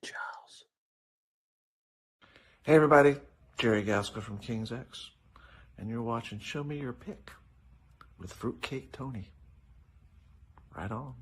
Charles. Hey everybody, Jerry Gaskell from King's X, and you're watching Show Me Your Pick with Fruitcake Tony. Right on.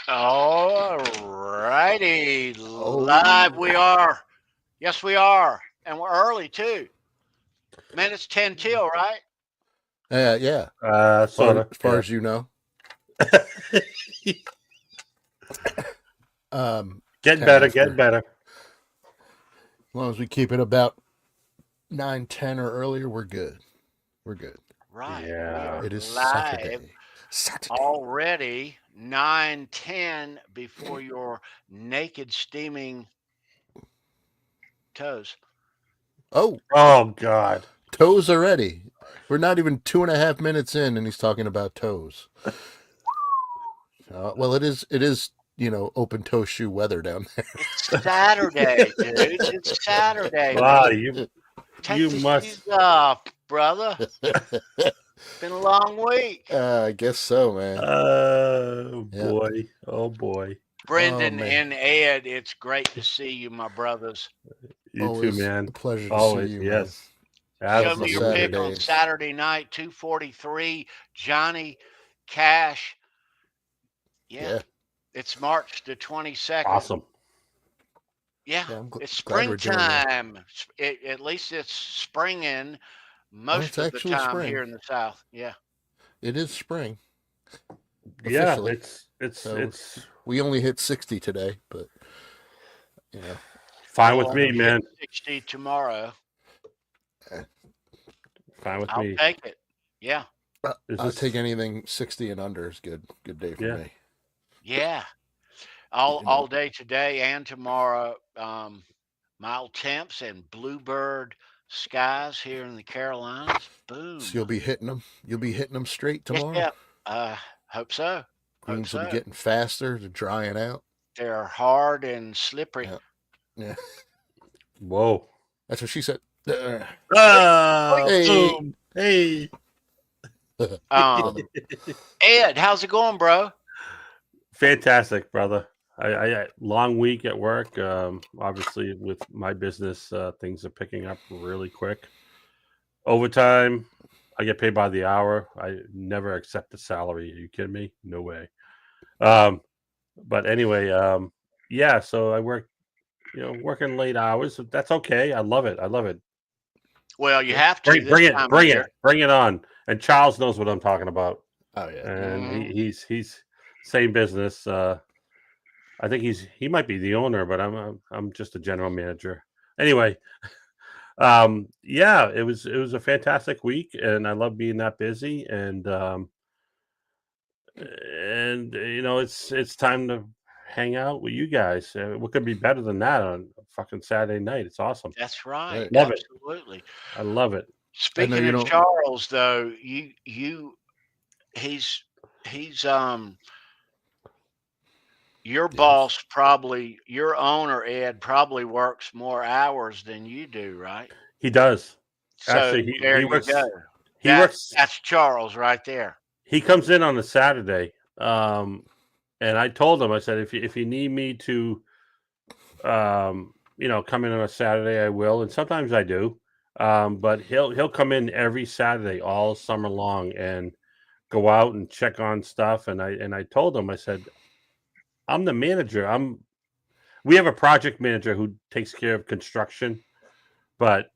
All righty, live we are. Yes, we are, and we're early too. Man, it's 10 till, right? Yeah. Sort of. As far as you know. Get better. As long as we keep it about 9:10 or earlier, we're good. Right. Yeah. It is live Saturday. already 9:10 before your naked steaming toes. Oh God. toes already. We're not even 2.5 minutes in, and he's talking about toes. Well, it is. Open toe shoe weather down there. It's Saturday, dude. It's Saturday. Wow, Take you the must shoes off, brother. Been a long week. I guess so, man. boy. Oh boy. Brendan man. and Ed, it's great to see you, my brothers. You Always too, man. a pleasure to Always, see you, yes. Show me your pick on Saturdays. Saturday night, 2:43. Johnny Cash. Yeah. It's March the 22nd. Awesome. Yeah, I'm it's glad we're doing that. springtime. At least it's springing most it's of the actually time spring. here in the South. Yeah. It is spring. Yeah, Officially. it's We only hit 60 today, but fine with me, man. 60 tomorrow. Fine with I'll me. take it. Yeah. I'll take anything 60 and under is good. Good day for me. Yeah. All day today and tomorrow. Mild temps and bluebird skies here in the Carolinas. Boom. So you'll be hitting them. You'll be hitting them straight tomorrow. Yeah. Hope so. Greens will be getting faster, they're drying out. They're hard and slippery. Yeah. Whoa. That's what she said. Hey. Ed, how's it going, bro? Fantastic, brother. I long week at work. Obviously, with my business, things are picking up really quick. Overtime, I get paid by the hour. I never accept a salary. Are you kidding me? No way. But anyway, yeah. So I work, working late hours. That's okay. I love it. Well, you have to bring it on. And Charles knows what I'm talking about. Oh yeah, and he's same business. I think he might be the owner, but I'm just a general manager. Anyway, yeah, it was a fantastic week, and I love being that busy. And it's time to hang out with you guys. What could be better than that on a fucking Saturday night? It's awesome. That's right. Love Absolutely. I love it. Speaking of Charles, though, he's your Yes. boss probably, your owner, Ed, probably works more hours than you do, right? He does. So Actually, there he you go. works. He works. That's Charles right there. He comes in on a Saturday, and I told him, I said, if you need me to, come in on a Saturday, I will, and sometimes I do. But he'll come in every Saturday all summer long and go out and check on stuff. And I told him, I said, I'm the manager. We have a project manager who takes care of construction, but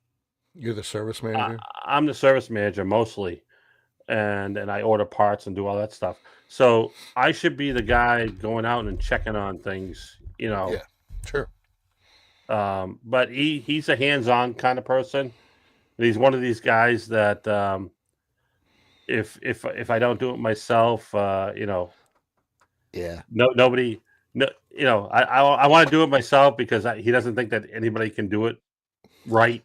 You're the service I, manager? I'm the service manager mostly, and I order parts and do all that stuff. So I should be the guy going out and checking on things, Yeah, sure. But he's a hands-on kind of person. He's one of these guys that if I don't do it myself, Yeah. nobody, no, I want to do it myself because he doesn't think that anybody can do it right,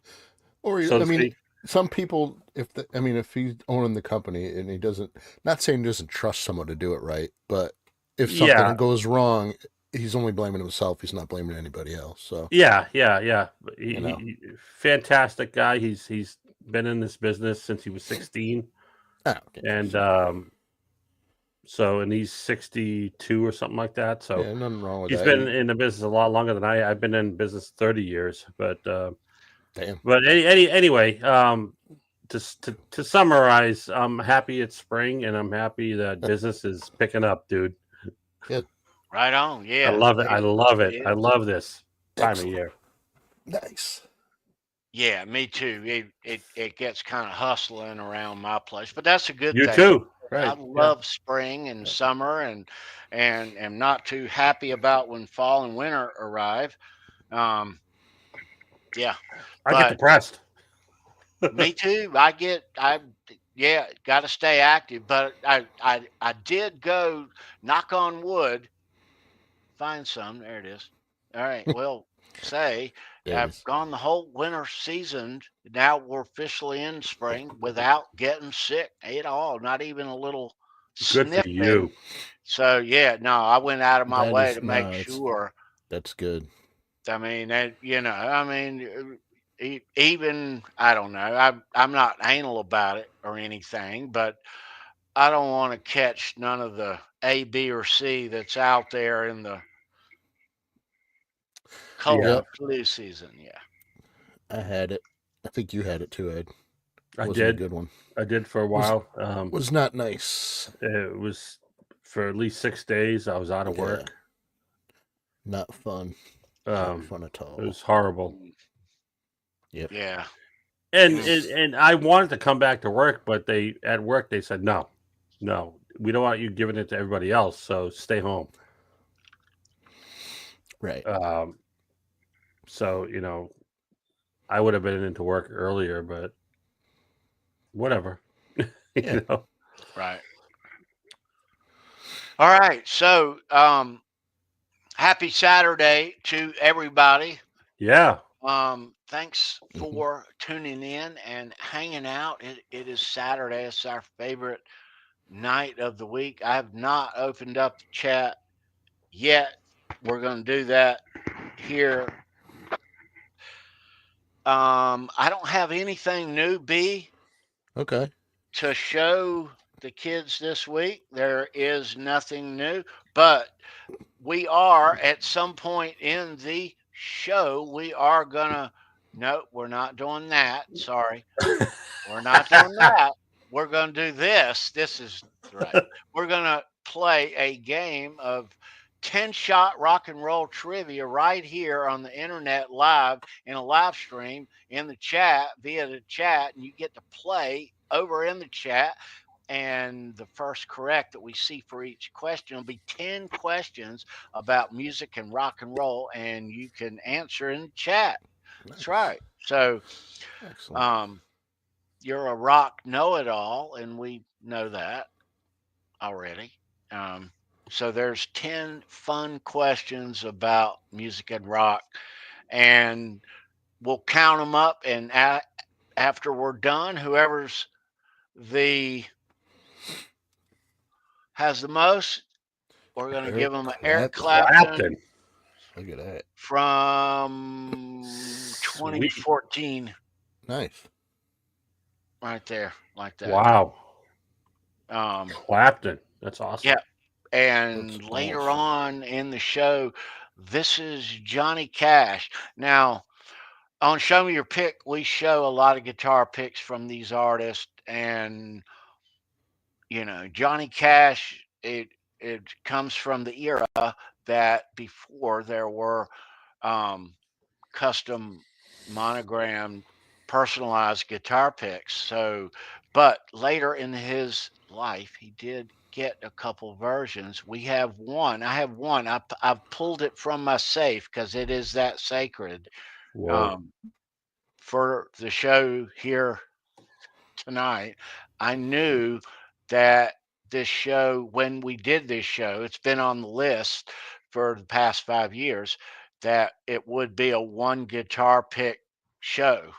Or, so I to mean, speak. some people, if he's owning the company and he doesn't, not saying he doesn't trust someone to do it right, but if Yeah, something goes wrong, he's only blaming himself. He's not blaming anybody else. So, yeah. Fantastic guy. He's been in this business since he was 16, okay. and and he's 62 or something like that. So Yeah, nothing wrong with he's that. been in the business a lot longer than I've been in business 30 years. But Damn. Anyway, to summarize, I'm happy it's spring, and I'm happy that business is picking up, dude. Right on. Yeah. I love it. I love it. is. I love this time Excellent. of year. Nice. Yeah, me too. It gets kind of hustling around my place, but that's a good You thing. too, I right? love spring and summer, and am not too happy about when fall and winter arrive. Um, yeah, I get but depressed. me too. Yeah, got to stay active. But I did go, knock on wood, find some. There it is. All right. Well, say There it I've is. gone the whole winter season. Now we're officially in spring without getting sick at all. Not even a little Good for sniffing. you. So yeah, no, I went out of my That way is- to make no, it's- sure. That's good. I mean, even I don't know. I'm not anal about it or anything, but I don't want to catch none of the A, B, or C that's out there in the cold Yeah. flu season. Yeah. I had it. I think you had it too, Ed. I Wasn't a did. good one. I did for a while. Was not nice. It was for at least 6 days. I was out of Yeah. work. Not fun. Not fun at all. It was horrible. Yep. Yeah. And I wanted to come back to work, but at work they said no, we don't want you giving it to everybody else, so stay home. Right. So I would have been into work earlier, but whatever. Yeah. Right. All right. So, happy Saturday to everybody. Yeah. Thanks for tuning in and hanging out. It is Saturday. It's our favorite night of the week. I have not opened up the chat yet. We're going to do that here. I don't have anything new, B, Okay. to show the kids this week. There is nothing new, but we are at some point in the show, we are gonna, no, we're not doing that. Sorry. We're not doing that. We're gonna do this. This is right. We're gonna play a game of 10-shot rock and roll trivia right here on the internet live in a live stream in the chat via the chat, and you get to play over in the chat. And the first correct that we see for each question will be 10 questions about music and rock and roll, and you can answer in the chat. That's right. So, Excellent. you're a rock know-it-all, and we know that already. So there's 10 fun questions about music and rock, and we'll count them up. And after we're done, whoever's has the most We're going to Eric give him an Eric Clapton. Clapton Look at that. from Sweet. 2014. Nice. Right there, like that. Wow. Um, Clapton. That's awesome. Yeah. And That's later awesome. on in the show, this is Johnny Cash. Now, on Show Me Your Pick, we show a lot of guitar picks from these artists, and Johnny Cash. It comes from the era that before there were custom monogrammed personalized guitar picks. So, but later in his life, he did get a couple versions. We have one. I have one. I've pulled it from my safe because it is that sacred. Whoa. For the show here tonight, I knew that this show, when we did this show, it's been on the list for the past 5 years, that it would be a one guitar pick show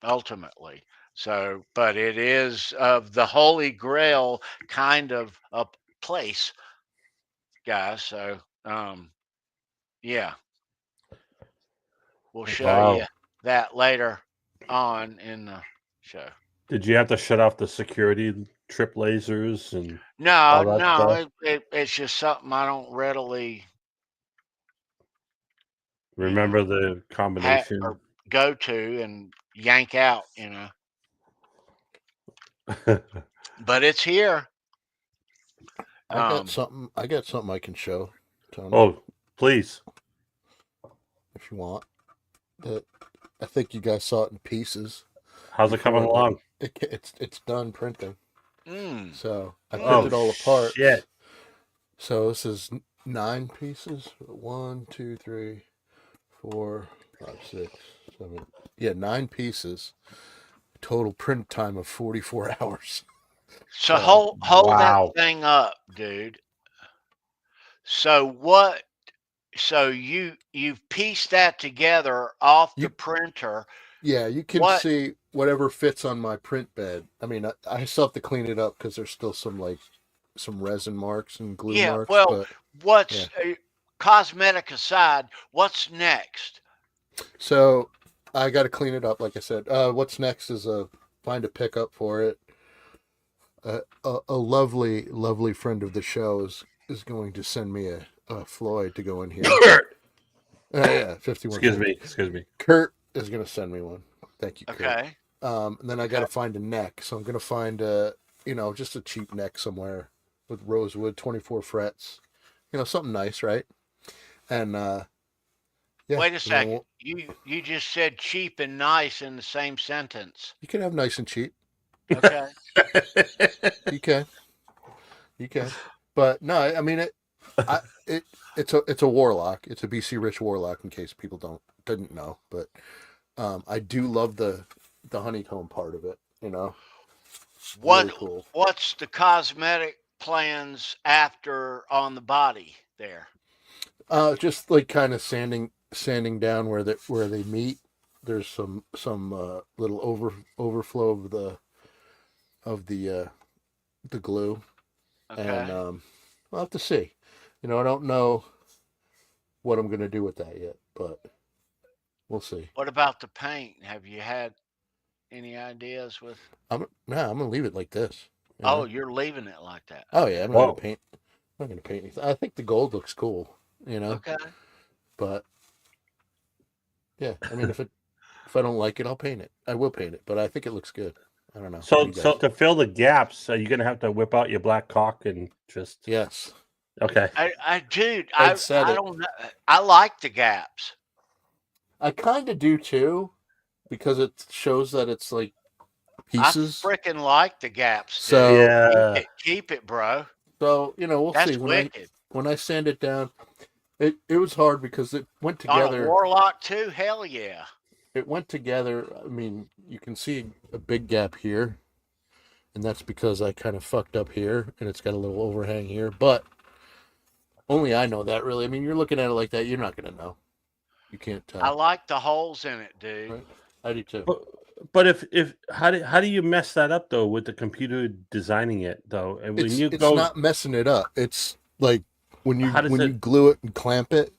ultimately. So, but it is of the Holy Grail kind of a place, guys. So, yeah, we'll show you that later on in the show. Did you have to shut off the security trip lasers and No, all that no, stuff? it's just something I don't readily Remember the combination? or go to and yank out, But it's here. I got something I can show, Tony. Oh, please. If you want. I think you guys saw it in pieces. How's it coming along? It's done printing. So I Oh, printed all apart. Shit. So this is 9 pieces. 1, 2, 3, 4, 5, 6, 7. Yeah, 9 pieces. Total print time of 44 hours. So hold wow. that thing up, dude. So what? So you've pieced that together off the printer. Yeah, you can see whatever fits on my print bed. I mean, I still have to clean it up because there's still some resin marks and glue marks. Well, but, what's cosmetic aside? What's next? So I got to clean it up, like I said. What's next is find a pickup for it. A lovely, lovely friend of the show is going to send me a Floyd to go in here. Yeah, 51. Excuse me. Kurt is going to send me one. Thank you, Kurt. Okay. And then I got to find a neck. So I'm going to find just a cheap neck somewhere with rosewood, 24 frets. Something nice, right? And yeah. Wait a second. You just said cheap and nice in the same sentence. You can have nice and cheap. Okay. You can. But no, I mean it's a Warlock. It's a BC Rich Warlock, in case people didn't know. But I do love the honeycomb part of it. Really cool. What's the cosmetic plans after on the body there? Just like kind of sanding down where they meet. There's some little overflow of the glue. Okay. And I'll have to see. I don't know what I'm going to do with that yet, but we'll see. What about the paint? Have you had any ideas with? I'm going to leave it like this. Oh, you're leaving it like that. Oh yeah, I'm not going to paint. I'm not going to paint anything. I think the gold looks cool. Okay. But yeah, I mean, if I don't like it, I'll paint it. I will paint it, but I think it looks good. I don't know. So to fill the gaps, are you going to have to whip out your black cock and just? Yes. Okay. I don't know. I like the gaps. I kind of do too, because it shows that it's like pieces. I freaking like the gaps. So yeah, keep it, bro. So we'll That's see. wicked. When I sand it down, it was hard because it went together. On a Warlock too? Hell yeah. It went together. I mean, you can see a big gap here, and that's because I kind of fucked up here, and it's got a little overhang here. But only I know that, really. I mean, you're looking at it like that, you're not going to know. You can't tell. I like the holes in it, dude. Right? I do too. But if how do you mess that up though with the computer designing it though? And when it's not messing it up. It's like when How does you it? glue it and clamp it,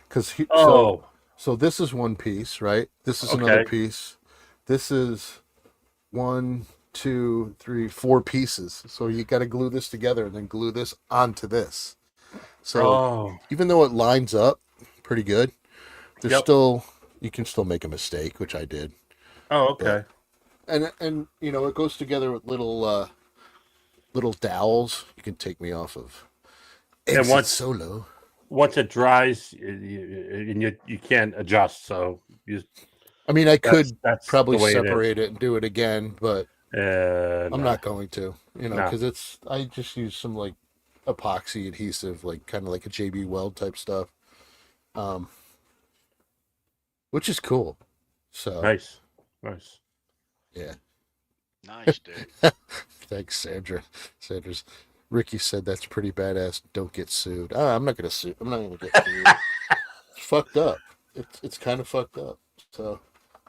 because Oh, so this is one piece, right? This is another okay. piece. This is 1, 2, 3, 4 pieces. So you got to glue this together and then glue this onto this. So Oh, even though it lines up pretty good, there's yep. still you can still make a mistake, which I did. Oh, But okay. and it goes together with little dowels you can take me off of. And Exit solo. once it dries, and you can't adjust. So I mean, I could that's probably the way it is. separate it and do it again, but I'm Nah, not going to, nah. because I just use some like epoxy adhesive, like kind of like a JB Weld type stuff, um, which is cool. So Nice, nice. yeah, Nice, dude. thanks, Sandra. Sandra's Ricky said that's pretty badass. Don't get sued. I'm not gonna sue. I'm not gonna get sued. It's fucked up. It's kind of fucked up. So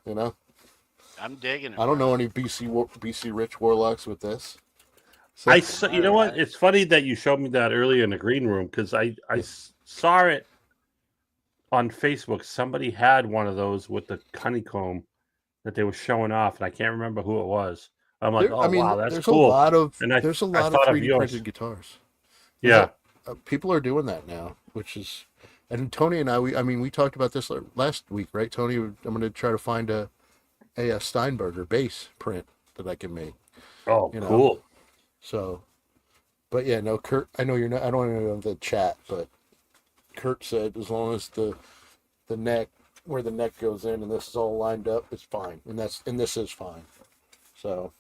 I'm digging it. I don't bro. know any BC Rich Warlocks with this. So, I saw, you know what? It's funny that you showed me that earlier in the green room because I saw it on Facebook. Somebody had one of those with the honeycomb that they were showing off, and I can't remember who it was. I'm like, I oh mean, wow, that's cool. And I there's a I lot of thought of 3D yours. printed guitars. Yeah. People are doing that now, which is, and Tony and we talked about this last week, right? Tony, I'm going to try to find a Steinberger bass print that I can make. Oh, cool. So, but yeah, no, Kurt, I know you're not. I don't know the chat, but Kurt said as long as the neck where the neck goes in and this is all lined up, it's fine, and this is fine. So.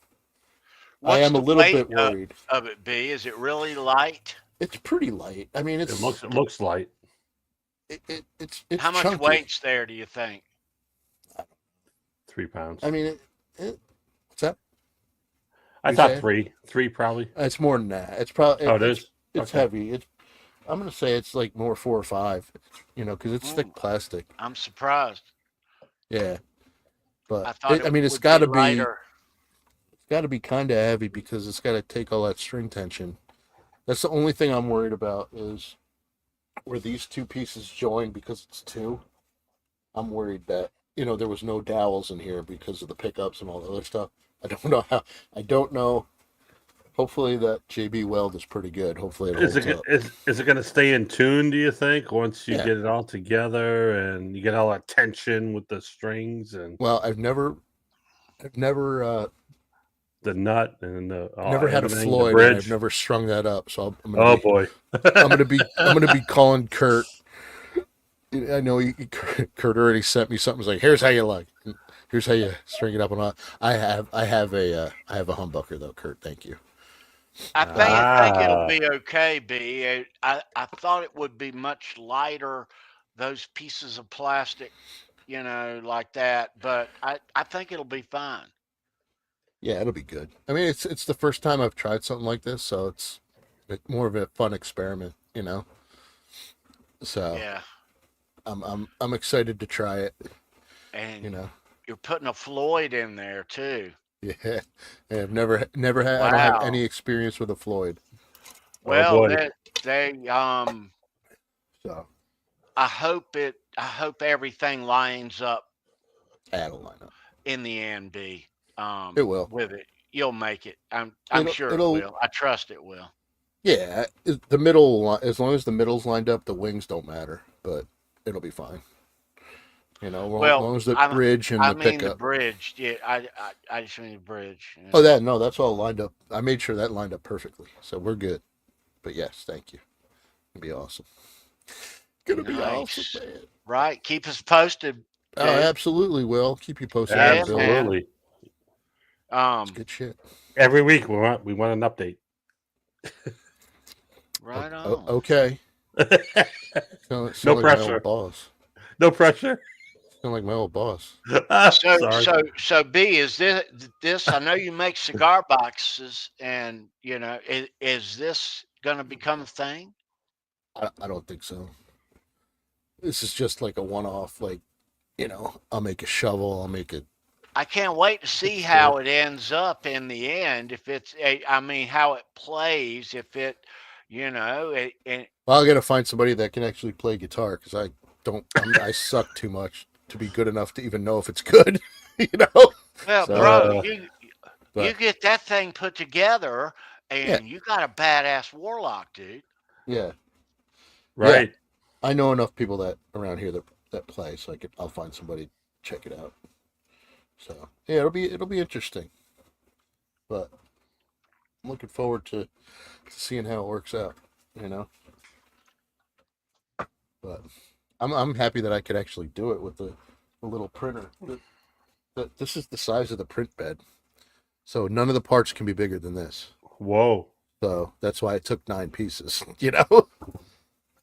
I am a little bit worried. Of it be? Is it really light? It's pretty light. I mean, It looks light. It's How much chunky. weight's there? Do you think? 3 pounds. I mean, what's that? I thought 3 probably. It's more than that. It's probably. Oh, it is. It's Okay. heavy. I'm gonna say it's like more 4 or 5. Because it's thick plastic. I'm surprised. Yeah, but I thought it's got to be. lighter. It's got to be kind of heavy because it's got to take all that string tension. That's the only thing I'm worried about is where these two pieces join because it's 2. I'm worried that there was no dowels in here because of the pickups and all the other stuff. I don't know. Hopefully that JB Weld is pretty good. Hopefully it holds up. Is it going to stay in tune? Do you think once you get it all together and you get all that tension with the strings and? Well, I've never. The nut and the never had a Floyd, and I've never strung that up. So I'm gonna boy, I'm gonna be calling Kurt. I know Kurt already sent me something. He's like, here's how you like. Here's how you string it up and on. I have a humbucker though, Kurt. Thank you. I think it'll be okay, B. I thought it would be much lighter, those pieces of plastic, like that. But I think it'll be fine. Yeah, it'll be good. I mean, it's the first time I've tried something like this, so it's more of a fun experiment, So yeah, I'm excited to try it. And you're putting a Floyd in there too. Yeah, I've never had. Wow. I don't have any experience with a Floyd. Well, they So I hope everything lines up. It'll line up in the end, B. It will. With it, you'll make it. I'm sure it will. I trust it will. Yeah, the middle, as long as the middle's lined up, the wings don't matter, but it'll be fine. As long as the bridge and the pickup. The bridge. Yeah, I just mean the bridge. Oh, that's all lined up. I made sure that lined up perfectly, so we're good. But yes, thank you. It'll be awesome. Gonna be awesome, man. Right. Keep us posted. Oh, absolutely will. Keep you posted. Absolutely. It's good shit. Every week we want an update. Right on. Okay. No pressure. Boss. No pressure. Sound like my old boss. So B, is this? I know you make cigar boxes, and is this going to become a thing? I don't think so. This is just like a one-off. Like, I'll make a shovel. I'll make it. I can't wait to see how it ends up in the end. If it's, how it plays. If it, you know, and Well, I got to find somebody that can actually play guitar because I suck too much to be good enough to even know if it's good. You know. well, So, bro, you but get that thing put together, yeah, and you got a badass warlock, dude. yeah, Right. I know enough people that around here that play, so I'll find somebody to check it out. So yeah, it'll be interesting, but I'm looking forward to seeing how it works out. You know, but I'm happy that I could actually do it with the little printer. This is the size of the print bed, so none of the parts can be bigger than this. Whoa. So that's why it took 9 pieces. You know,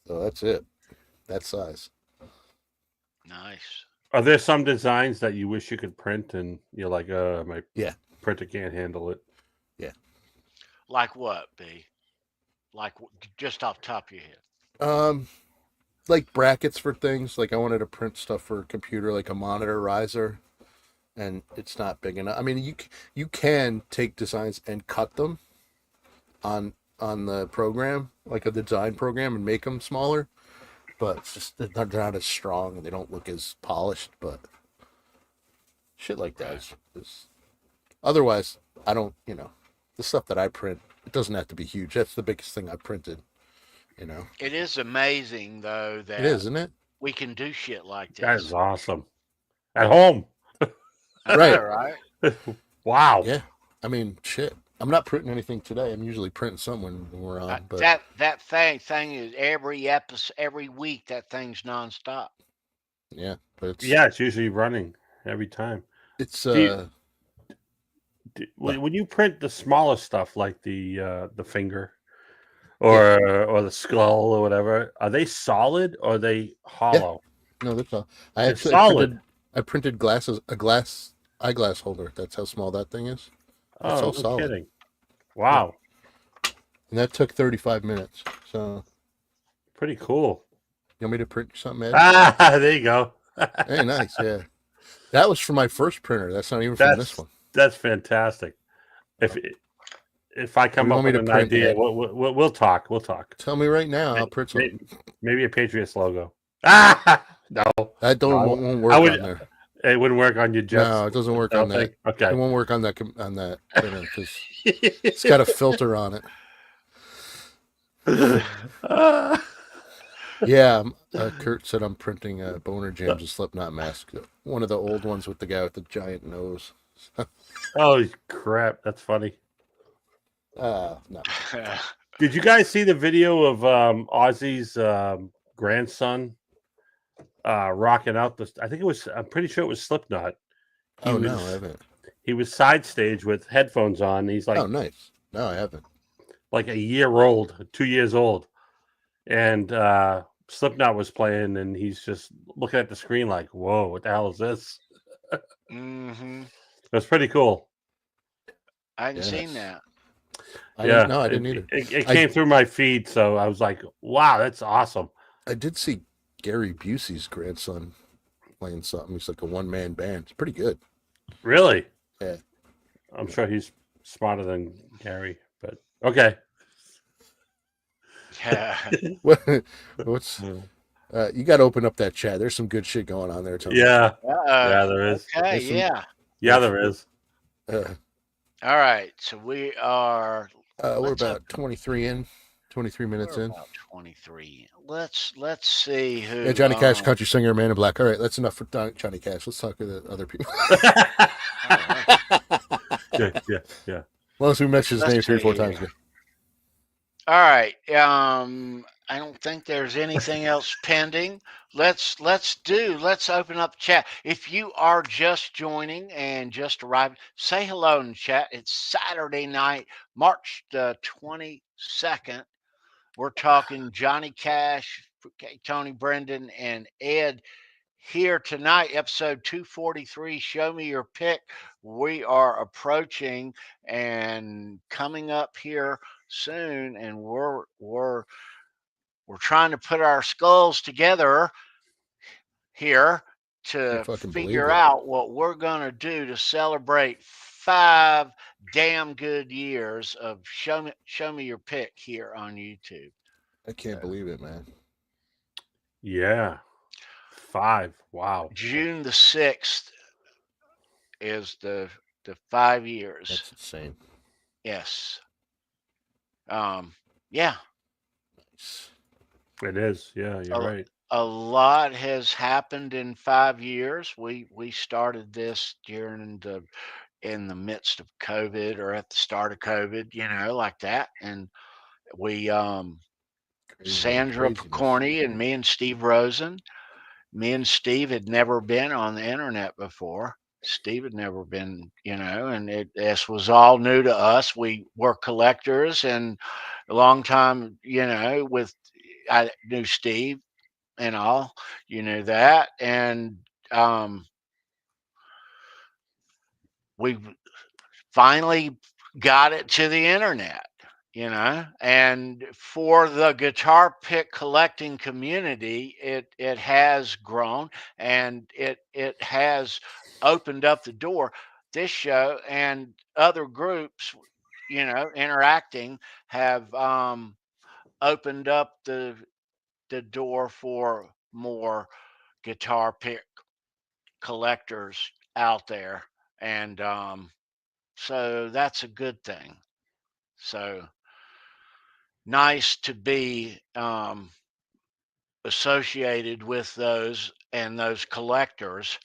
so that's it. That size. Nice. Are there some designs that you wish you could print and you're like, my Yeah. printer can't handle it? Like what, B? Like just off the top of your head. Like brackets for things. Like I wanted to print stuff for a computer, like a monitor riser, and it's not big enough. I mean, you can take designs and cut them on the program, like a design program, and make them smaller, but it's just they're not as strong and they don't look as polished. But shit like that is otherwise, I don't. You know, the stuff that I print, it doesn't have to be huge. That's the biggest thing I printed. You know, It is amazing though that it is, isn't it? we can do shit like That this. is awesome. At home. Right. Right. Wow. Yeah. I mean, shit. I'm not printing anything today. I'm usually printing something when we're on. But That thing is every episode, every week. That thing's nonstop. yeah, but It's usually running every time. it's When you print the smaller stuff like the finger or the skull or whatever, are they solid or are they hollow? no, that's all. They're solid. I printed a glass eyeglass holder. That's how small that thing is. It's Oh, all no solid. kidding. Wow. And that took 35 minutes. So Pretty cool. you want me to print something, Ed? Ah, there you go. Hey, nice. Yeah, that was for my first printer. That's not even from this one. That's fantastic. If I come you up want me with to an print, idea, Ed? we'll talk. We'll talk. Tell me right now. I'll print something. Maybe a Patriots logo. Ah, no, That won't work on there. it wouldn't work on your Jets. No, it doesn't work on that. Okay, It won't work on that printer because it's got a filter on it. Yeah, Kurt said I'm printing Boner Jams and Slipknot mask. One of the old ones with the guy with the giant nose. Oh crap, that's funny. No. Did you guys see the video of Ozzy's grandson rocking out the? I think it was. I'm pretty sure it was Slipknot. No, I haven't. He was side stage with headphones on. He's like, Oh, nice. No, I haven't. like a year old, 2 years old, and Slipknot was playing, and he's just looking at the screen like, "Whoa, what the hell is this?" Mm-hmm. It was pretty cool. I hadn't seen that. I didn't either. It came through my feed, so I was like, "Wow, that's awesome." I did see Gary Busey's grandson playing something. He's like a one-man band. It's pretty good. Really? Yeah. I'm sure he's smarter than Gary, but okay. What's you got to open up that chat. There's some good shit going on there, Tony. Yeah, yeah, there is. Okay, Yeah, there is. All right, so we are. We're about 23 minutes in. About 23. Let's see who. Yeah, Johnny Cash, country singer, Man in Black. All right, that's enough for Johnny Cash. Let's talk to the other people. Yeah. As long as we mention his name 3 or 4 times. All right. I don't think there's anything else pending. Let's open up chat. If you are just joining and just arrived, say hello in chat. It's Saturday night, March the 22nd. We're talking Johnny Cash, Fruitcake Tony, Brendan, and Ed here tonight, episode 243. Show me your pick. We are approaching and coming up here soon, and we're trying to put our skulls together here to figure out what we're going to do to celebrate 5 damn good years of show me your pick here on YouTube. I can't believe it, man. Yeah. 5. Wow. June the 6th is the 5 years. That's insane. Yes. Yeah. Nice. It is. Yeah, you're right. A lot has happened in 5 years. We started this during in the midst of COVID or at the start of COVID, like that. And we Sandra Craziness. Pokorney and me and Steve Rosen. Me and Steve had never been on the internet before. Steve had never been, and this was all new to us. We were collectors, and a long time, I knew Steve and all, that, and we finally got it to the internet. And for the guitar pick collecting community, it has grown, and it has opened up the door. This show and other groups, interacting, have opened up the door for more guitar pick collectors out there, and so that's a good thing. So nice to be associated with those and those collectors.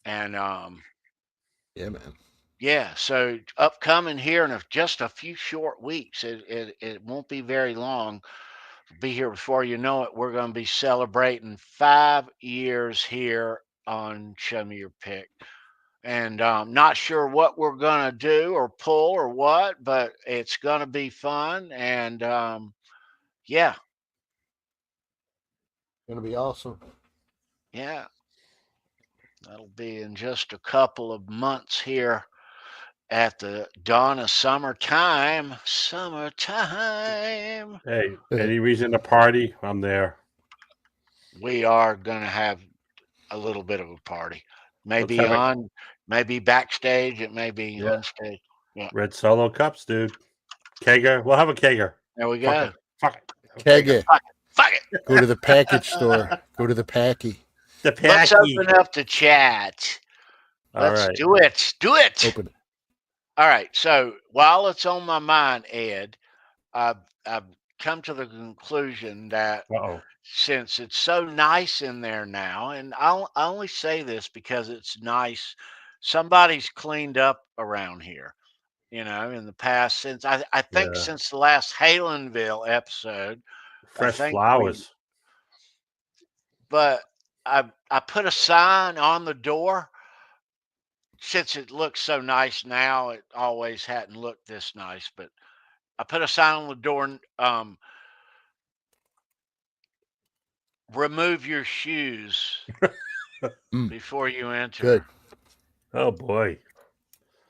And yeah, man. Yeah, so upcoming here in just a few short weeks, it won't be very long. Be here before you know it. We're going to be celebrating 5 years here on Show Me Your Pick. And not sure what we're going to do or pull or what, but it's going to be fun. And yeah. Gonna be awesome. Yeah. That'll be in just a couple of months here at the dawn of summertime. Summertime. Hey, any reason to party? I'm there. We are going to have a little bit of a party. Maybe Let's have on, maybe backstage. It may be on stage. Yeah. Red Solo cups, dude. Kegger. We'll have a kegger. There we go. Fuck it. Kegger. Fuck it. Go to the package store. Go to the packy. The Let's packy. open up the chat. Let's right. do it. Do it. Open it. All right. So while it's on my mind, Ed, I've come to the conclusion that since it's so nice in there now, and I only say this because it's nice, somebody's cleaned up around here, in the past, since I think since the last Halenville episode. Fresh flowers. But I put a sign on the door. Since it looks so nice now, it always hadn't looked this nice, but I put a sign on the door, remove your shoes before you enter. Good. Oh, boy.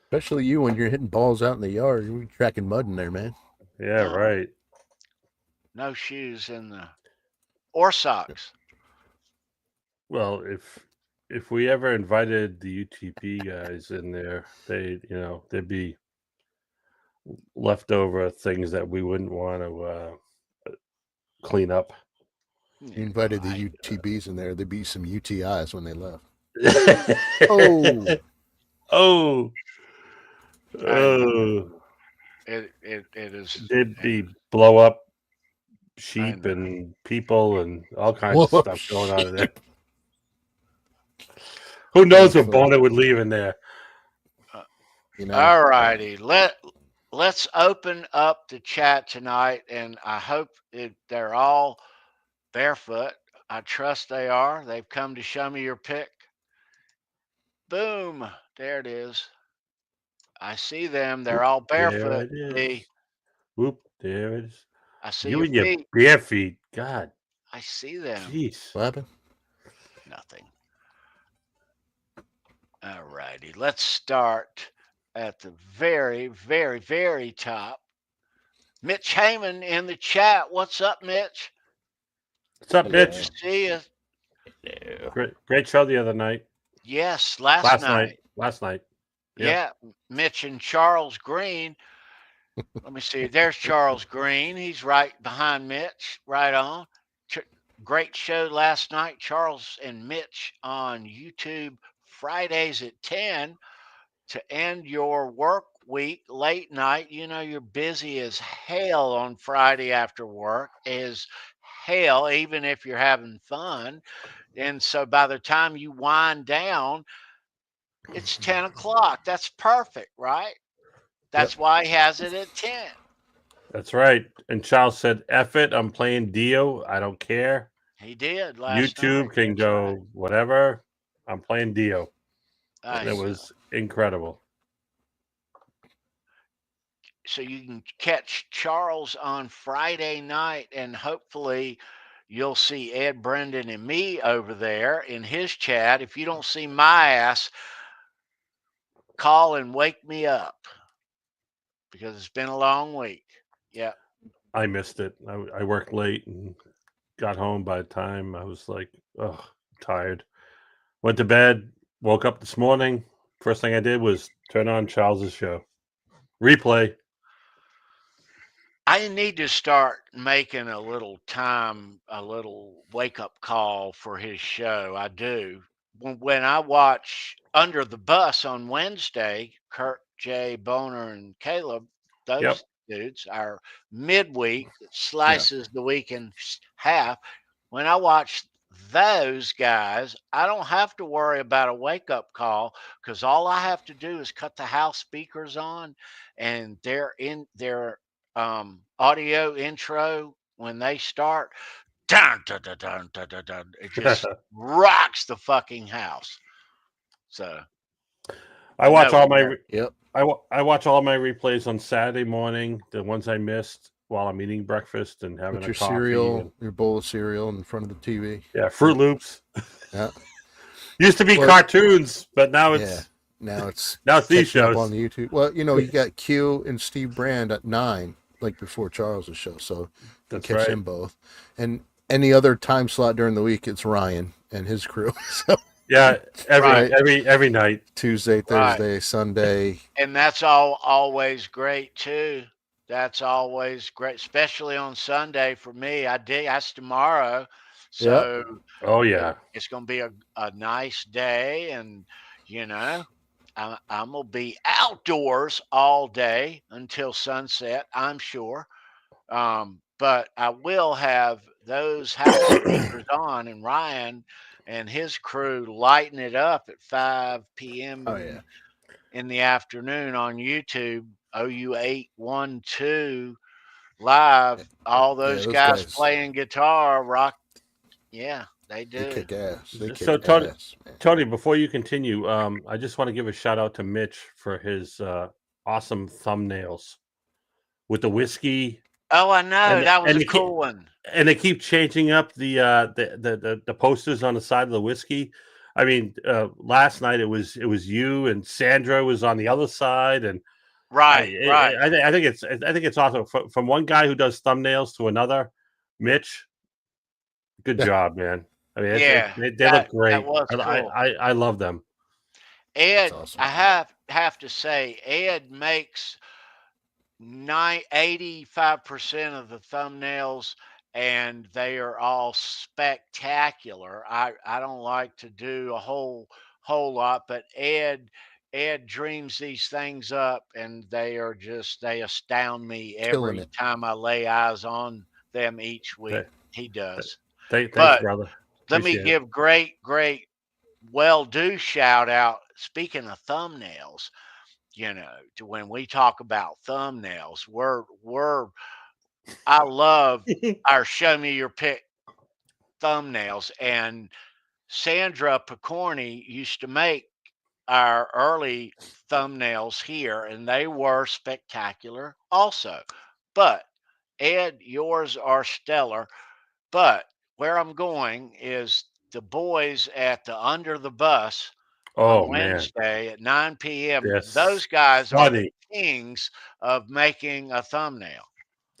Especially you when you're hitting balls out in the yard. You're tracking mud in there, man. Yeah, right. No shoes or socks. Well, if we ever invited the UTP guys in there, there'd be leftover things that we wouldn't want to clean up. You invited the UTBs in there. There'd be some UTIs when they left. It is. It'd be blow up sheep and people and all kinds of stuff going on in there. Who knows what Bona would leave in there? All righty. Let's open up the chat tonight, and I hope they're all barefoot. I trust they are. They've come to show me your pick. Boom. There it is. I see them. They're all barefoot. There it is. Whoop, there it is. I see you and your your feet. bare feet. God. I see them. Jeez. What happened? Nothing. All righty. Let's start at the very, very, very top. Mitch Heyman in the chat. What's up, Mitch? What's up, Good Mitch? to see you. Great show the other night. Yes, last night. Last night. Yeah, Mitch and Charles Green. Let me see. There's Charles Green. He's right behind Mitch, right on. Great show last night, Charles and Mitch on YouTube Fridays at 10 to end your work week late night. You know, you're busy as hell on Friday after work, as hell, even if you're having fun. And so by the time you wind down, it's 10 o'clock. That's perfect, right? That's why he has it at 10. That's right. And Charles said, F it, I'm playing Dio. I don't care. He did last YouTube night. can That's go right. whatever. I'm playing Dio. And it Nice. was incredible. So you can catch Charles on Friday night, and hopefully you'll see Ed, Brendan, and me over there in his chat. If you don't see my ass, call and wake me up because it's been a long week. Yeah. I missed it. I worked late and got home by the time I was like, oh, tired. Went to bed, woke up this morning. First thing I did was turn on Charles's show. Replay. I need to start making a little wake up call for his show. I do. When I watch Under the Bus on Wednesday, Kurt, Jay, Boner, and Caleb, those dudes, our midweek that slices the week in half. When I watch those guys, I don't have to worry about a wake up call because all I have to do is cut the house speakers on and they're in their audio intro when they start. Dun, dun, dun, dun, dun, dun, dun. It just rocks the fucking house. So I watch all my Yep. I watch all my replays on Saturday morning, the ones I missed while I'm eating breakfast and having With a your coffee. cereal, your bowl of cereal in front of the TV. Yeah, Fruit Loops. Yeah. Used to be cartoons, but now it's now it's these catching up shows on the YouTube. Well, you know, you got Q and Steve Brand at 9, like before Charles's show, so you That's catch right. them both. And any other time slot during the week, it's Ryan and his crew. So Yeah, Right. every night. Tuesday, Thursday, Sunday. And that's always great too. That's always great, especially on Sunday for me. That's tomorrow. So Oh yeah. it's going to be a nice day. And, you know, I'm going to be outdoors all day until sunset, I'm sure. But I will have those house speakers on and Ryan and his crew lighting it up at 5 p.m. Oh yeah. in the afternoon on YouTube, OU812 live. All those guys playing guitar, rock. Yeah, they do. They kick ass. They kick So Tony, ass, man. Tony, before you continue, I just want to give a shout out to Mitch for his awesome thumbnails with the whiskey. Oh, I know. That was a they cool one. And they keep changing up the posters on the side of the whiskey. I mean, last night it was you and Sandra was on the other side, and right. I think it's awesome from one guy who does thumbnails to another. Mitch, good job, man. I mean, they look great. That was cool. I love them. Ed, awesome. I have to say, Ed makes 85% of the thumbnails, and they are all spectacular. I don't like to do a whole lot, but Ed dreams these things up, and they astound me every time I lay eyes on them each week. He does. Thanks, brother. Let me give great well-do shout out. Speaking of thumbnails, you know, to when we talk about thumbnails, I love our Show Me Your Pick thumbnails. And Sandra Pokorney used to make our early thumbnails here, and they were spectacular also. But Ed, yours are stellar. But where I'm going is the boys at the Under the Bus on Wednesday at 9 p.m. Yes. Those guys are the kings of making a thumbnail.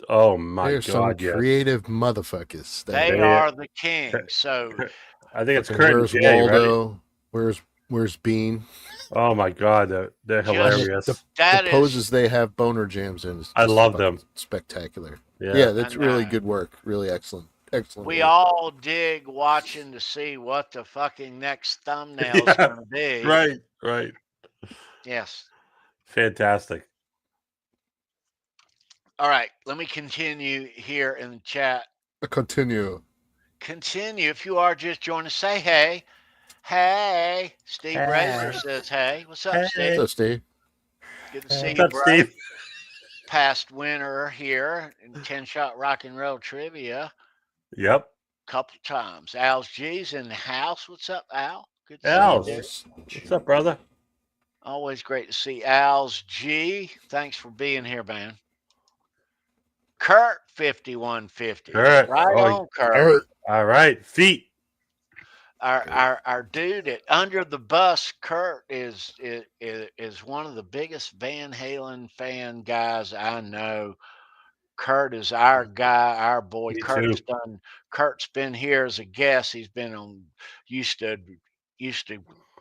Oh my There's God! some creative motherfuckers. They are the kings. So I think it's Where's Jay, Waldo? right? Where's Bean? Oh my god, they're Just- hilarious. That the is poses they have boner jams in is I just love fucking them. spectacular. Yeah. Yeah, that's I really know. good work. Really excellent. Excellent We work. all dig watching to see what the fucking next thumbnail's Yeah, going to be. Right. Yes. Fantastic. All right. Let me continue here in the chat. Continue. Continue. If you are just joining us, say hey. Hey. Steve Hey. Razor says hey. What's up, Hey. Steve? So, Steve. Good to see What's you, up, bro. Steve? Past winner here in 10 shot rock and roll trivia. Yep. Couple times. Al's G's in the house. What's up, Al? Good to Al's. see you, dude. What's up, brother? Always great to see Al's G. Thanks for being here, man. Kurt 5150. Kurt. Right Oh, on, Kurt. All right. Feet. Our dude at Under the Bus, Kurt is one of the biggest Van Halen fan guys I know. Kurt is our guy, our boy. Me Kurt's too. been here as a guest. He's been on used to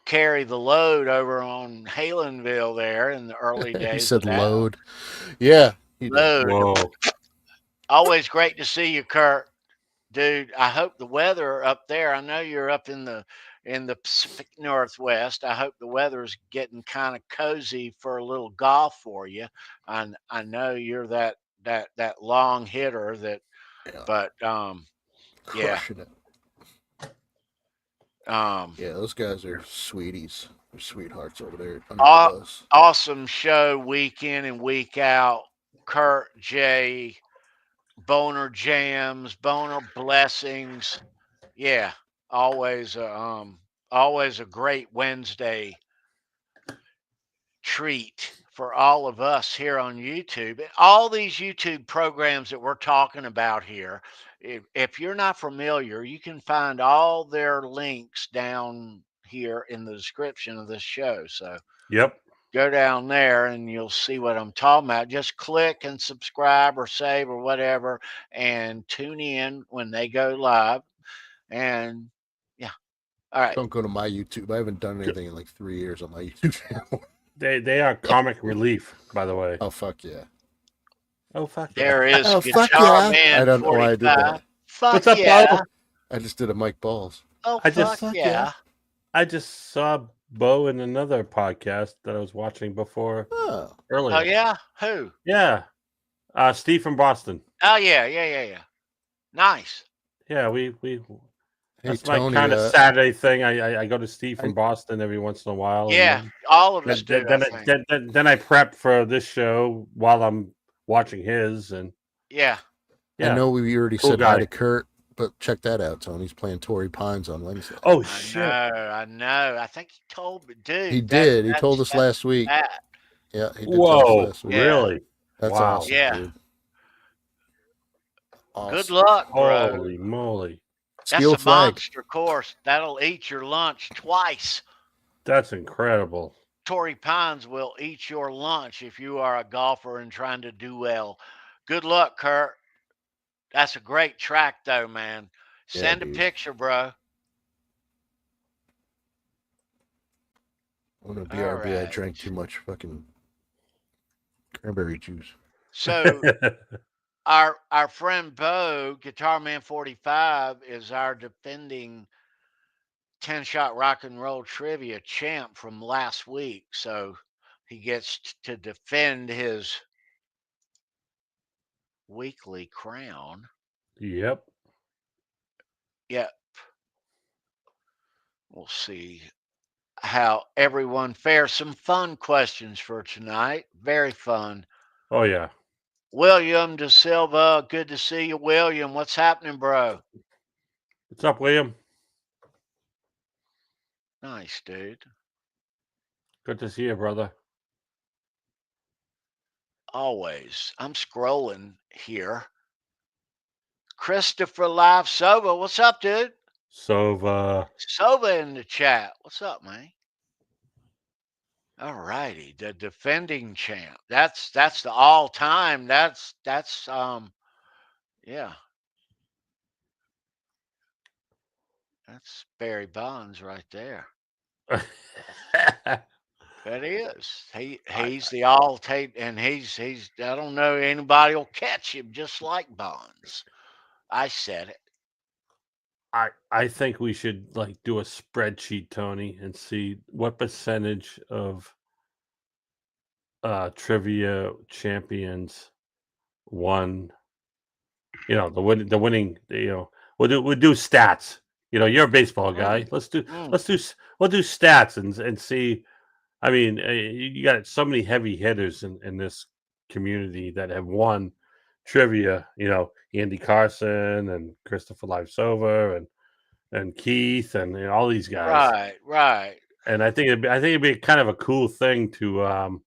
carry the load over on Halenville there in the early days. He said of that. load. Yeah. He did. Load. Whoa. Always great to see you, Kurt. Dude, I hope the weather up there. I know you're up in the Pacific Northwest. I hope the weather's getting kind of cozy for a little golf for you. I know you're that long hitter that, Yeah. but yeah. Crushing it. Yeah, those guys are sweeties. They're sweethearts over there. Under the Bus. Awesome show week in and week out. Kurt, Jay, Boner Jams, Boner Blessings. Yeah, always a great Wednesday treat for all of us here on YouTube. All these YouTube programs that we're talking about here, if you're not familiar, you can find all their links down here in the description of this show. So Yep. go down there and you'll see what I'm talking about. Just click and subscribe or save or whatever and tune in when they go live. And yeah. All right. Don't go to my YouTube. I haven't done anything in like 3 years on my YouTube channel. They are comic relief, by the way. Oh, fuck yeah. Oh, fuck yeah. There is Oh, Guitar fuck yeah. Man I don't know why I 45. did that. Fuck What's up, yeah. Bo? I just did a Mike Balls. Oh, I fuck just- Fuck yeah. yeah. I just saw Bo in another podcast that I was watching before Oh. earlier. Oh, yeah? Who? Yeah. Steve from Boston. Oh, yeah. Nice. Yeah, we Hey, that's Tony. my kind of Saturday thing. I go to Steve from Boston every once in a while. Yeah, and all of us do, then, I think. then I prep for this show while I'm watching his, and Yeah. I know we already Cool said guy. hi to Kurt, but check that out, Tony's playing Torrey Pines on Wednesday. Oh I shit! know. I think he told me, dude. He did. He told us last week. That. Yeah, he did tell us Whoa, last week. Yeah. really? That's Wow. awesome, Yeah. dude. Awesome. Good luck, bro. Holy moly! That's Steel a flag. monster course. That'll eat your lunch twice. That's incredible. Torrey Pines will eat your lunch if you are a golfer and trying to do well. Good luck, Kurt. That's a great track, though, man. Send a dude. picture, bro. When a BRB, I Alright. drank too much fucking cranberry juice. So our friend Bo, Guitar Man 45, is our defending 10-shot rock and roll trivia champ from last week. So he gets to defend his weekly crown. Yep. Yep. We'll see how everyone fares. Some fun questions for tonight. Very fun. Oh yeah. William De Silva, good to see you, William. What's happening, bro? What's up, William? Nice, dude. Good to see you, brother. Always. I'm scrolling here. Christopher Live Sova, what's up, dude? Sova. Sova in the chat. What's up, man? All righty, the defending champ. That's the all-time. That's yeah. That's Barry Bonds right there. That is. He's the all tape, and he's. I don't know anybody will catch him just like Bonds. I said it. I think we should like do a spreadsheet, Tony, and see what percentage of trivia champions won. You know, the winning. You know, we'll do stats. You know, you're a baseball guy. We'll do stats and see. I mean, you got so many heavy hitters in this community that have won trivia. You know, Andy Carson and Christopher Livesova and Keith and all these guys. Right. And I think it'd be kind of a cool thing to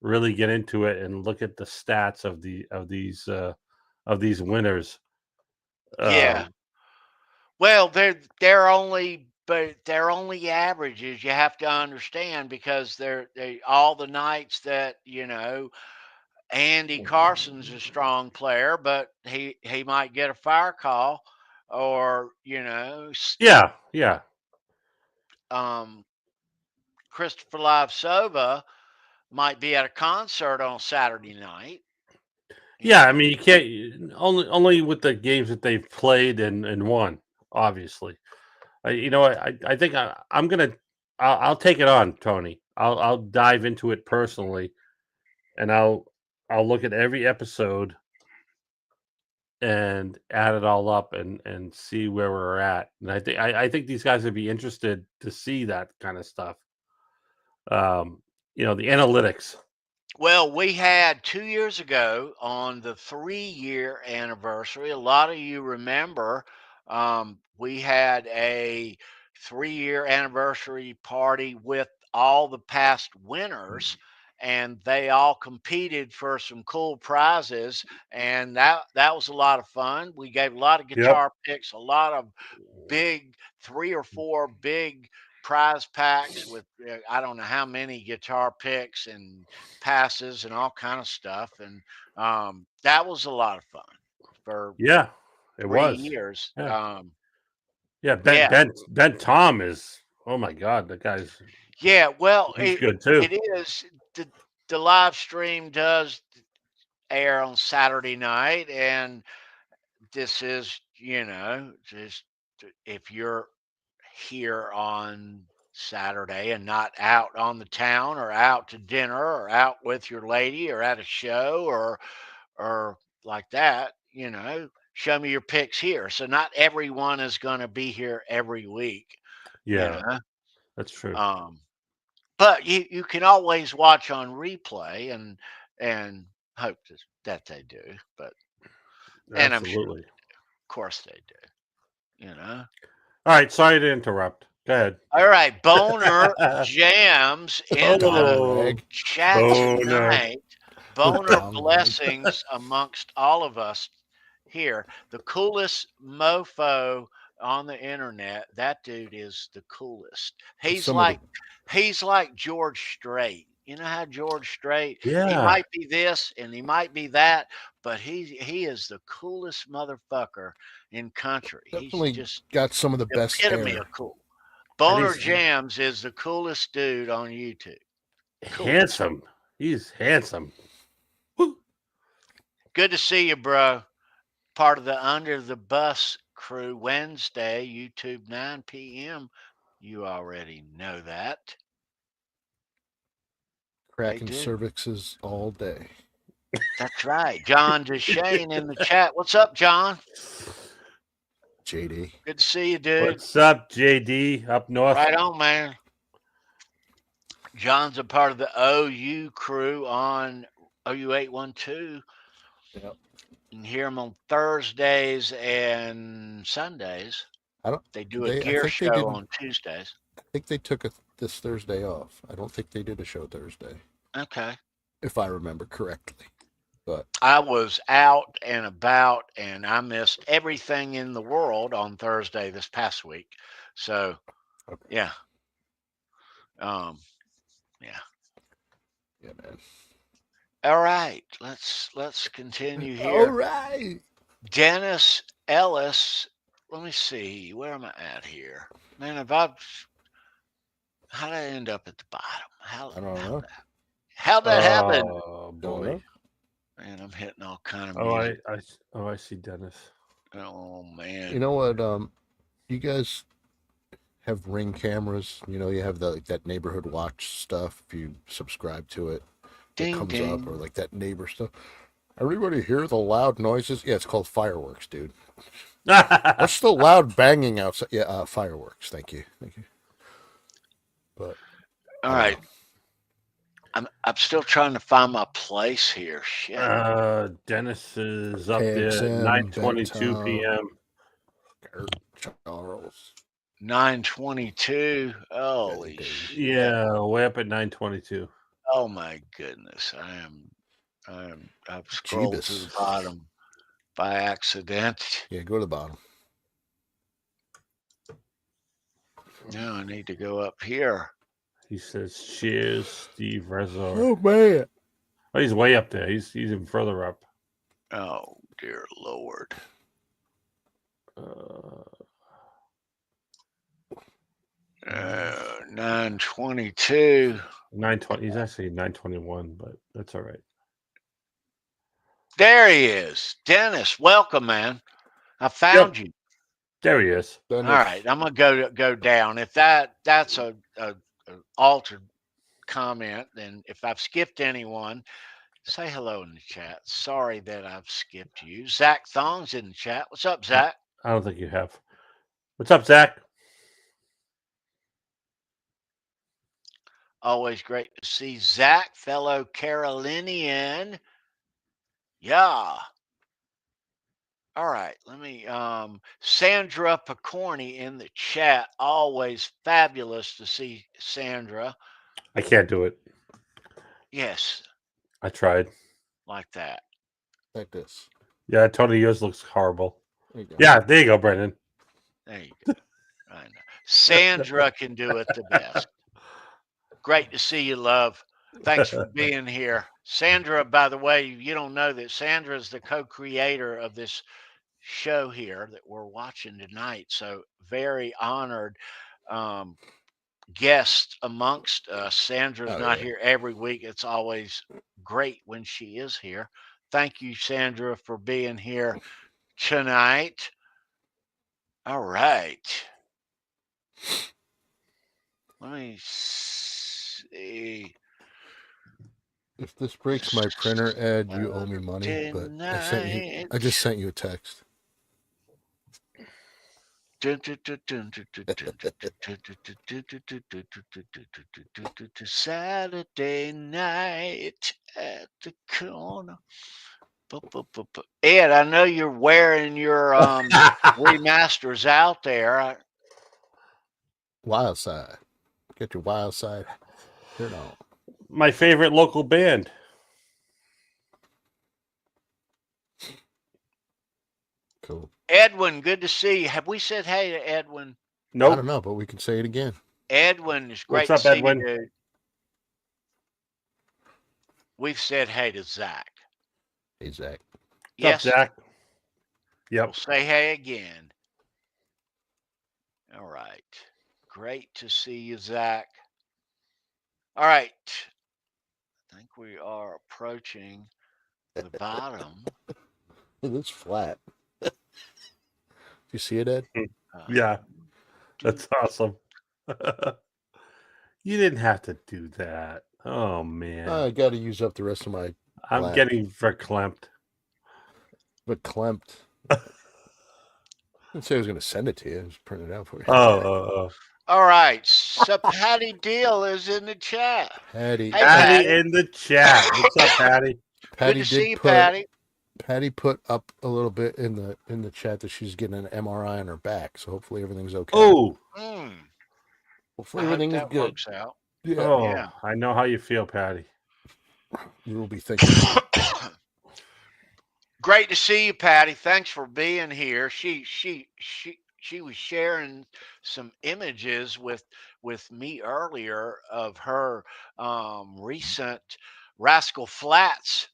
really get into it and look at the stats of these winners. Yeah. Well, they're only averages. You have to understand because they all the nights that Andy Carson's a strong player, but he might get a fire call, or Yeah. Christopher Livesova might be at a concert on Saturday night. Yeah, I mean, you can't only with the games that they've played and won. Obviously, I think I'll take it on, Tony. I'll dive into it personally, and I'll look at every episode and add it all up and see where we're at. And I think these guys would be interested to see that kind of stuff. The analytics. Well, we had 2 years ago on the 3-year anniversary. A lot of you remember we had a 3-year anniversary party with all the past winners, and they all competed for some cool prizes, and that was a lot of fun. We gave a lot of guitar picks, a lot of big 3 or 4 big prize packs with I don't know how many guitar picks and passes and all kind of stuff, and that was a lot of fun for Yeah, it 3 was. years. Yeah, Ben Tom is. Oh my God, that guy's. Yeah, well, He's good too. it is the live stream does air on Saturday night, and this is just if you're here on Saturday and not out on the town or out to dinner or out with your lady or at a show or like that, show me your picks here. So not everyone is going to be here every week. Yeah, that's true. But you can always watch on replay and hope that they do. But and I'm sure, Absolutely. of course, they do. All right, sorry to interrupt. Go ahead. All right, Boner Jams in the chat tonight. Boner blessings amongst all of us here. The coolest mofo on the internet. That dude is the coolest. He's like George Strait. You know how George Strait? Yeah. He might be this and he might be that, but he is the coolest motherfucker in country. Definitely He's just got some of the best epitome hair. of cool. Boner Jams is the coolest dude on YouTube. Handsome. He's handsome. Woo. Good to see you, bro. Part of the Under the Bus crew Wednesday, YouTube 9 p.m. You already know that. Cracking cervixes all day. That's right. John Deshane in the chat. What's up, John? JD. Good to see you, dude. What's up, JD? Up north. Right on, man. John's a part of the OU crew on OU 812. Yep. You can hear them on Thursdays and Sundays. They do a gear show on Tuesdays. I think they took this Thursday off. I don't think they did a show Thursday. Okay. If I remember correctly. But I was out and about, and I missed everything in the world on Thursday this past week. So, yeah. Yeah. Yeah, man. All right. Let's continue here. All right. Dennis Ellis. Let me see. Where am I at here? Man, How did I end up at the bottom? I don't know. How'd that happen? Oh Don't boy. know. Man, I'm hitting all kind of Oh, music. I see Dennis. Oh man. You know what? You guys have Ring cameras. You know, you have the like that neighborhood watch stuff. If you subscribe to it, Ding, it comes ding. up, or like that neighbor stuff. Everybody hear the loud noises? Yeah, it's called fireworks, dude. What's the loud banging outside? Yeah, fireworks. Thank you. But All right. I'm still trying to find my place here. Shit. Dennis is up there Pixon, at 9:22 Bento. p.m. Charles. 9:22. Holy Days. shit. Yeah, way up at 9:22. Oh my goodness. I've scrolled to the Jeebus. bottom by accident. Yeah, go to the bottom. No, I need to go up here. He says, "Cheers, Steve Rezor." Oh man. Oh, he's way up there. He's even further up. Oh dear Lord. 9:22. 9:20. He's actually 9:21, but that's all right. There he is. Dennis, welcome, man. I found you. There he is. All right, I'm gonna go down. If that's a altered comment, then if I've skipped anyone, say hello in the chat. Sorry that I've skipped you. Zach Thong's in the chat. What's up, Zach? I don't think you have. What's up, Zach? Always great to see Zach, fellow Carolinian. Yeah. All right, let me Sandra Pokorney in the chat. Always fabulous to see Sandra. I can't do it. Yes, I tried. like that. Like this. Yeah, Tony, yours looks horrible. There you go. Yeah, there you go, Brendan. There you go. I know. Sandra can do it the best. Great to see you, love. Thanks for being here. Sandra, by the way, you don't know that Sandra is the co-creator of this show here that we're watching tonight. So very honored guest amongst us. Sandra's not here every week. It's always great when she is here. Thank you, Sandra, for being here tonight. All right. Let me see. If this breaks my printer, Ed, you owe me money. But I just sent you a text. Saturday night at the corner. Ed, I know you're wearing your remasters out there. Wild Side. Get your Wild Side shirt on. My favorite local band. Cool. Edwin, good to see you. Have we said hey to Edwin? Nope. I don't know, but we can say it again. Edwin, it's great What's to up, see Edwin? you, dude. We've said hey to Zach. Hey, Zach. Yes, What's up, Zach? Yep. We'll say hey again. All right. Great to see you, Zach. All right. I think we are approaching the bottom. It looks flat. Do you see it, Ed? Yeah. That's awesome. You didn't have to do that. Oh, man. I got to use up the rest of my I'm black. getting verklempt. Verklempt. I didn't say I was going to send it to you. I was printing it out for you. Oh. All right. So Patty Deal is in the chat. Patty. Hey, Patty Patty. in the chat. What's up, Patty? Good to see you, Patty. Patty put up a little bit in the chat that she's getting an MRI on her back, so hopefully everything's okay. Oh. Hopefully everything is good. Works out. Yeah. Oh, Yeah. I know how you feel, Patty. You will be thinking. Great to see you, Patty. Thanks for being here. She was sharing some images with me earlier of her recent Rascal Flatts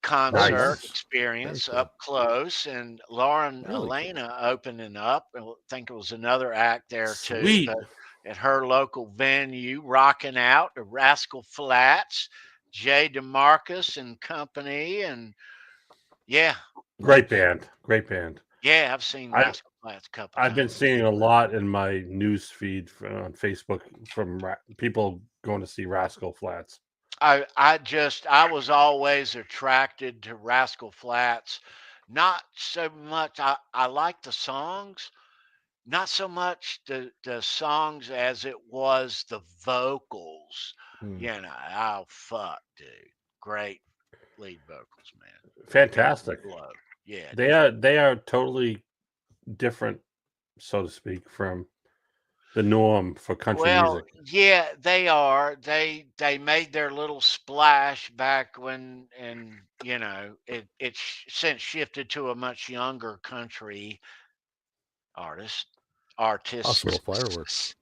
concert experience up close, and Lauren Really Elena opening up. I think it was another act there Sweet. too. But at her local venue, rocking out the Rascal Flats, Jay DeMarcus and company, and yeah, Great band. Great band. yeah, I've seen I Rascal Flats a couple I've been times. seeing a lot in my news feed on Facebook from people going to see Rascal Flats. I was always attracted to Rascal Flats. Not so much. I like the songs, not so much the songs as it was the vocals. Hmm. You know, oh fuck, dude, great lead vocals, man. Fantastic. Blow. Yeah, They are totally different, so to speak, from the norm for country well, music. yeah, they are. They made their little splash back when, and you know, since shifted to a much younger country artist. Hospital fireworks.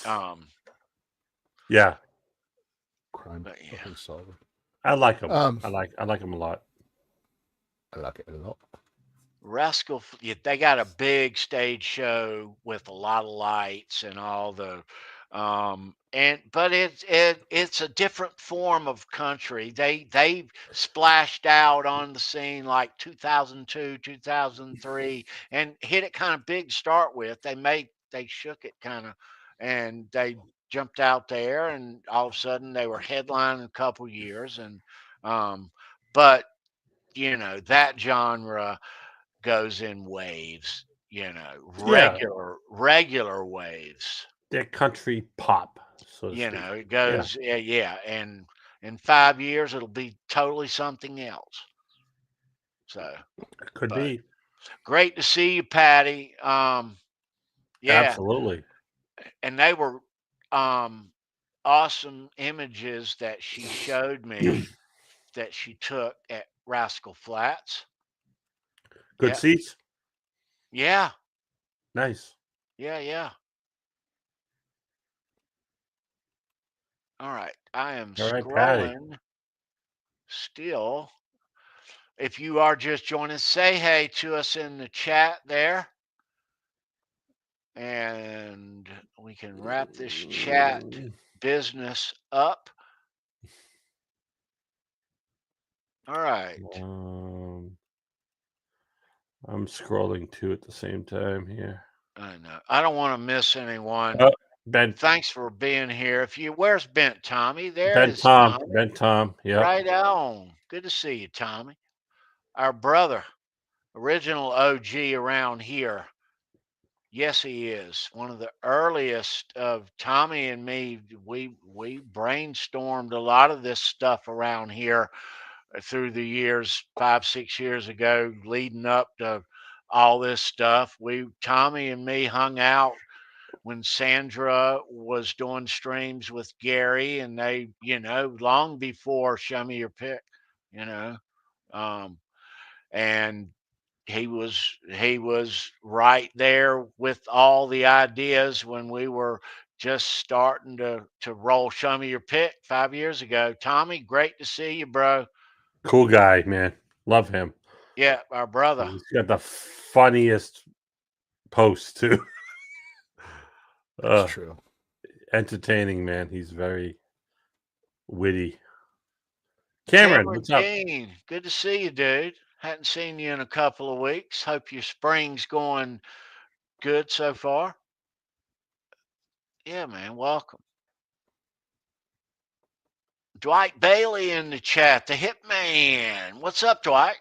Um, Yeah, Crime but yeah, fucking solver. I like them. Um, I like them a lot. I like it a lot. Yeah, they got a big stage show with a lot of lights and all the but it's a different form of country. They splashed out on the scene like 2002, 2003 and hit it kind of big to start with. They shook it kind of, and they jumped out there, and all of a sudden they were headlining a couple years, and but you know, that genre goes in waves, you know, Yeah, regular waves. they're country pop, so to You speak. know, it Yeah, goes, yeah, and in 5 years it'll be totally something else. So, could but be. great to see you, Patty. Yeah, Absolutely. and they were awesome images that she showed me that she took at Rascal Flats. Good Yeah, seats. yeah, Nice. yeah. All right, I am All right, Patty. scrolling still. If you are just joining, say hey to us in the chat there. And we can wrap this chat business up. All right. I'm scrolling too at the same time here. I know. I don't want to miss anyone. Oh, Ben. Thanks for being here. Where's Bent Tommy? There Ben is Tom. Tommy. Ben Tom. Yep. Right on. Good to see you, Tommy. Our brother, original OG around here. Yes, he is. One of the earliest of Tommy and me. We brainstormed a lot of this stuff around here through the years, 5, 6 years ago, leading up to all this stuff. Tommy and me hung out when Sandra was doing streams with Gary, and they, you know, long before Show Me Your Pick, you know, um, and he was right there with all the ideas when we were just starting to roll Show Me Your Pick 5 years ago. Tommy, great to see you, bro. Cool guy, man. Love him. Yeah, our brother. He's got the funniest posts too. That's true. Entertaining, man. He's very witty. Cameron, what's up? Dean, good to see you, dude. Hadn't seen you in a couple of weeks. Hope your spring's going good so far. Yeah, man, welcome. Dwight Bailey in the chat, the Hitman. What's up, Dwight?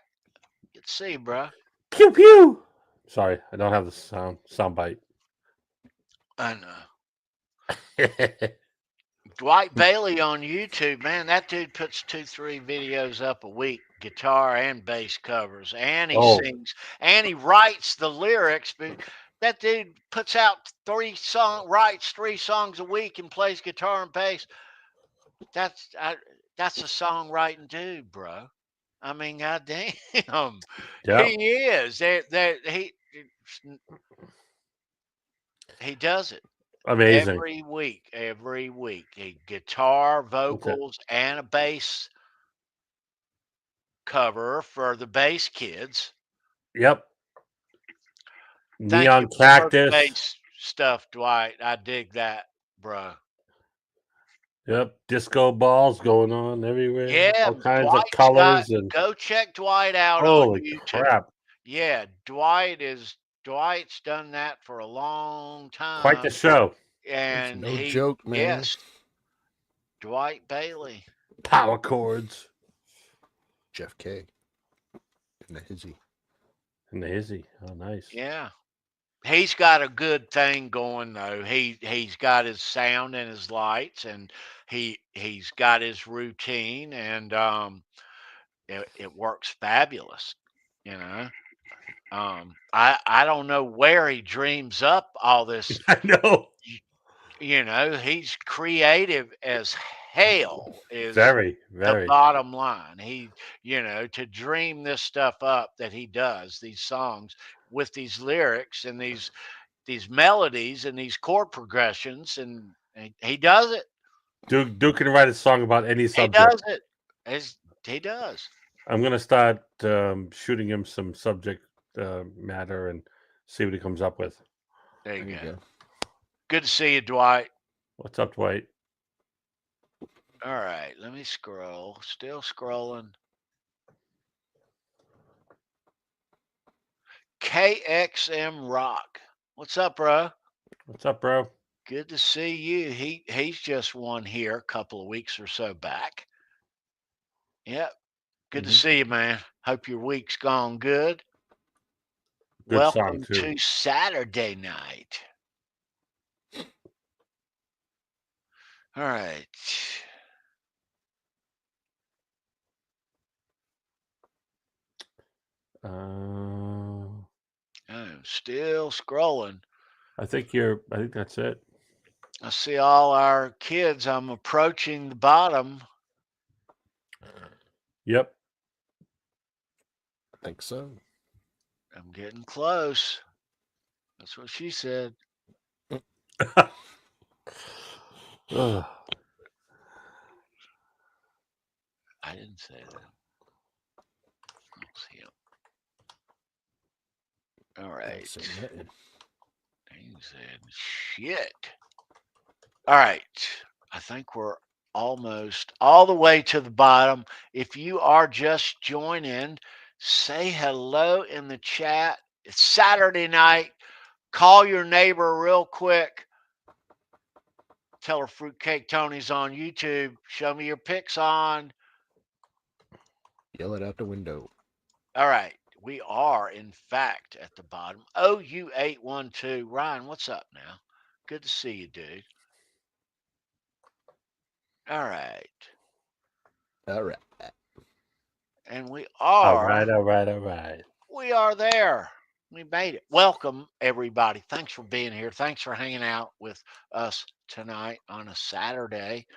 Good to see you, bro. Pew pew. Sorry, I don't have the sound bite. I know. Dwight Bailey on YouTube, man, that dude puts 2-3 videos up a week, guitar and bass covers, and he sings, and he writes the lyrics. But that dude puts out writes 3 songs a week and plays guitar and bass. That's a songwriting dude, bro. I mean, goddamn, Yep. he is. He does it. Amazing. Every week. A guitar, vocals, and a bass cover for the bass kids. Yep. Neon you for first cactus. base stuff, Dwight. I dig that, bro. Yep, disco balls going on everywhere. Yeah, All kinds of Dwight's got. colors and Go check Dwight out on holy YouTube. crap! Yeah, Dwight's done that for a long Quite the time, show. and no joke, man. yes, Dwight Bailey. Power chords Jeff K. And the hizzy. and the hizzy. Oh, nice. Yeah. He's got a good thing going though. He's got his sound and his lights, and he's got his routine, and it works fabulous. You know, I don't know where he dreams up all this. I know. You know, he's creative as hell. Is Very, the very. bottom line. To dream this stuff up that he does, these songs with these lyrics and these melodies and these chord progressions, and he does it. Duke can write a song about any He subject. does it. He does. I'm gonna start shooting him some subject matter and see what he comes up with. There you go. Good to see you, Dwight. What's up, Dwight? All right, let me scroll. Still scrolling. KXM Rock. What's up, bro? What's up, bro? Good to see you. He's just won here a couple of weeks or so back. Yep. Good to see you, man. Hope your week's gone good. Good Welcome song too. to Saturday night. All right. I'm still scrolling. I think that's it. I see all our kids. I'm approaching the bottom. Yep. I think so. I'm getting close. That's what she said. Ugh. I didn't say that. Let's see him. All right. He said, shit. All right. I think we're almost all the way to the bottom. If you are just joining, say hello in the chat. It's Saturday night. Call your neighbor real quick. Tell her Fruitcake Tony's on YouTube. Show me your picks on. Yell it out the window. All right. We are, in fact, at the bottom. OU812. Ryan, what's up now? Good to see you, dude. All right. All right. And we are. All right. We are there. We made it. Welcome, everybody. Thanks for being here. Thanks for hanging out with us tonight on a Saturday.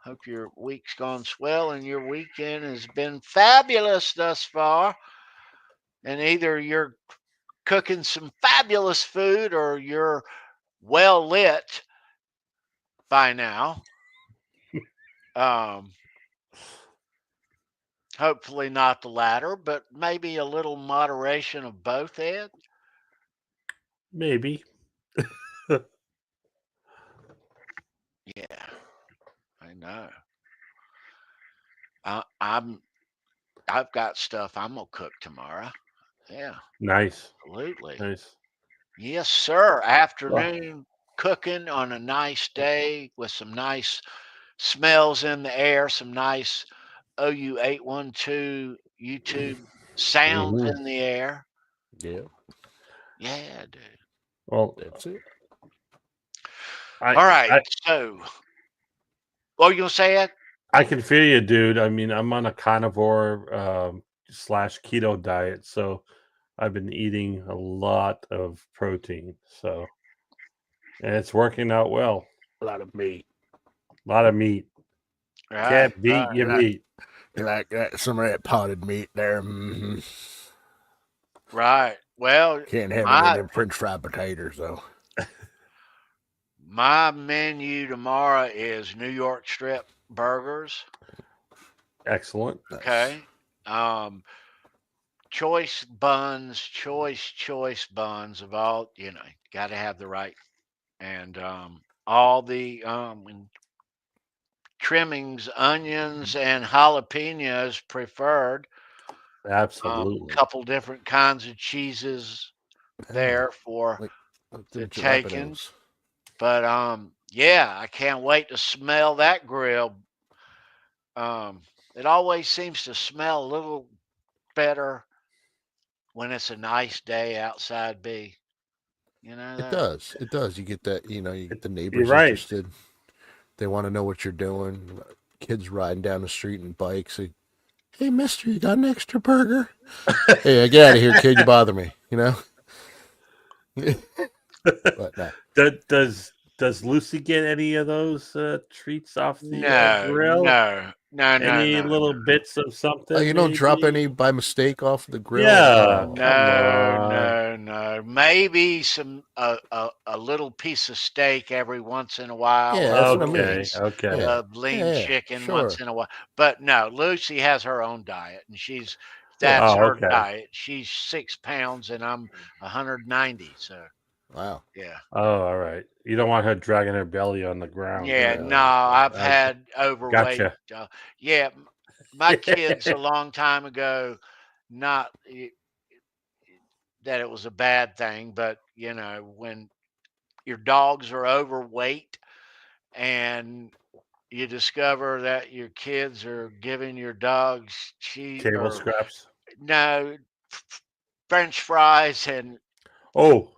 Hope your week's gone swell and your weekend has been fabulous thus far. And either you're cooking some fabulous food or you're well lit by now. Hopefully not the latter, but maybe a little moderation of both, Ed. Maybe. Yeah, I know. I've got stuff I'm gonna cook tomorrow. Yeah, Nice. absolutely. Nice. Yes, sir. Afternoon cooking on a nice day with some nice smells in the air, some nice OU812 YouTube sounds in the air. Yeah. Yeah, dude. Well, That's it. All right. So, what are you gonna say, Ed? I can feel you, dude. I mean, I'm on a carnivore / keto diet, so I've been eating a lot of protein. So, and it's working out well. A lot of meat. Can't beat your meat. You like that? Some of that potted meat there. Mm-hmm. Right. Well, Can't have any of them French fried potatoes, though. My menu tomorrow is New York strip burgers. Excellent. Okay. choice buns, choice buns of all, got to have the right, and all the trimmings, onions, and jalapenos preferred. Absolutely. Couple different kinds of cheeses there for like the them taking. jalapenos. But yeah, I can't wait to smell that grill. It always seems to smell a little better when it's a nice day outside. You know It that? does. It does. You get that. You get the You're neighbors right. interested. They want to know what you're doing. Kids riding down the street in bikes. Say, "Hey, Mister, you got an extra burger?" "Hey, get out of here, kid! You bother me." But no. Does Lucy get any of those treats off the No, grill? no, no, no, Any no, little bits of Oh, something, you don't drop maybe? any by mistake off the grill? Yeah, Oh, come no, on. no, no. Maybe a little piece of steak every once in a while, yeah, or a that's what I little mean. Okay, piece okay. Yeah, of lean yeah, chicken once sure. in a while. But no, Lucy has her own diet, and Yeah. that's Oh, her okay. diet. She's 6 pounds, and I'm 190. So Wow. yeah. Oh, all right. You don't want her dragging her belly on the ground. Yeah, no, I've I had overweight. gotcha. Yeah, my kids a long time ago, not that it was a bad thing, but when your dogs are overweight and you discover that your kids are giving your dogs cheese Table or scraps. no French fries and Oh,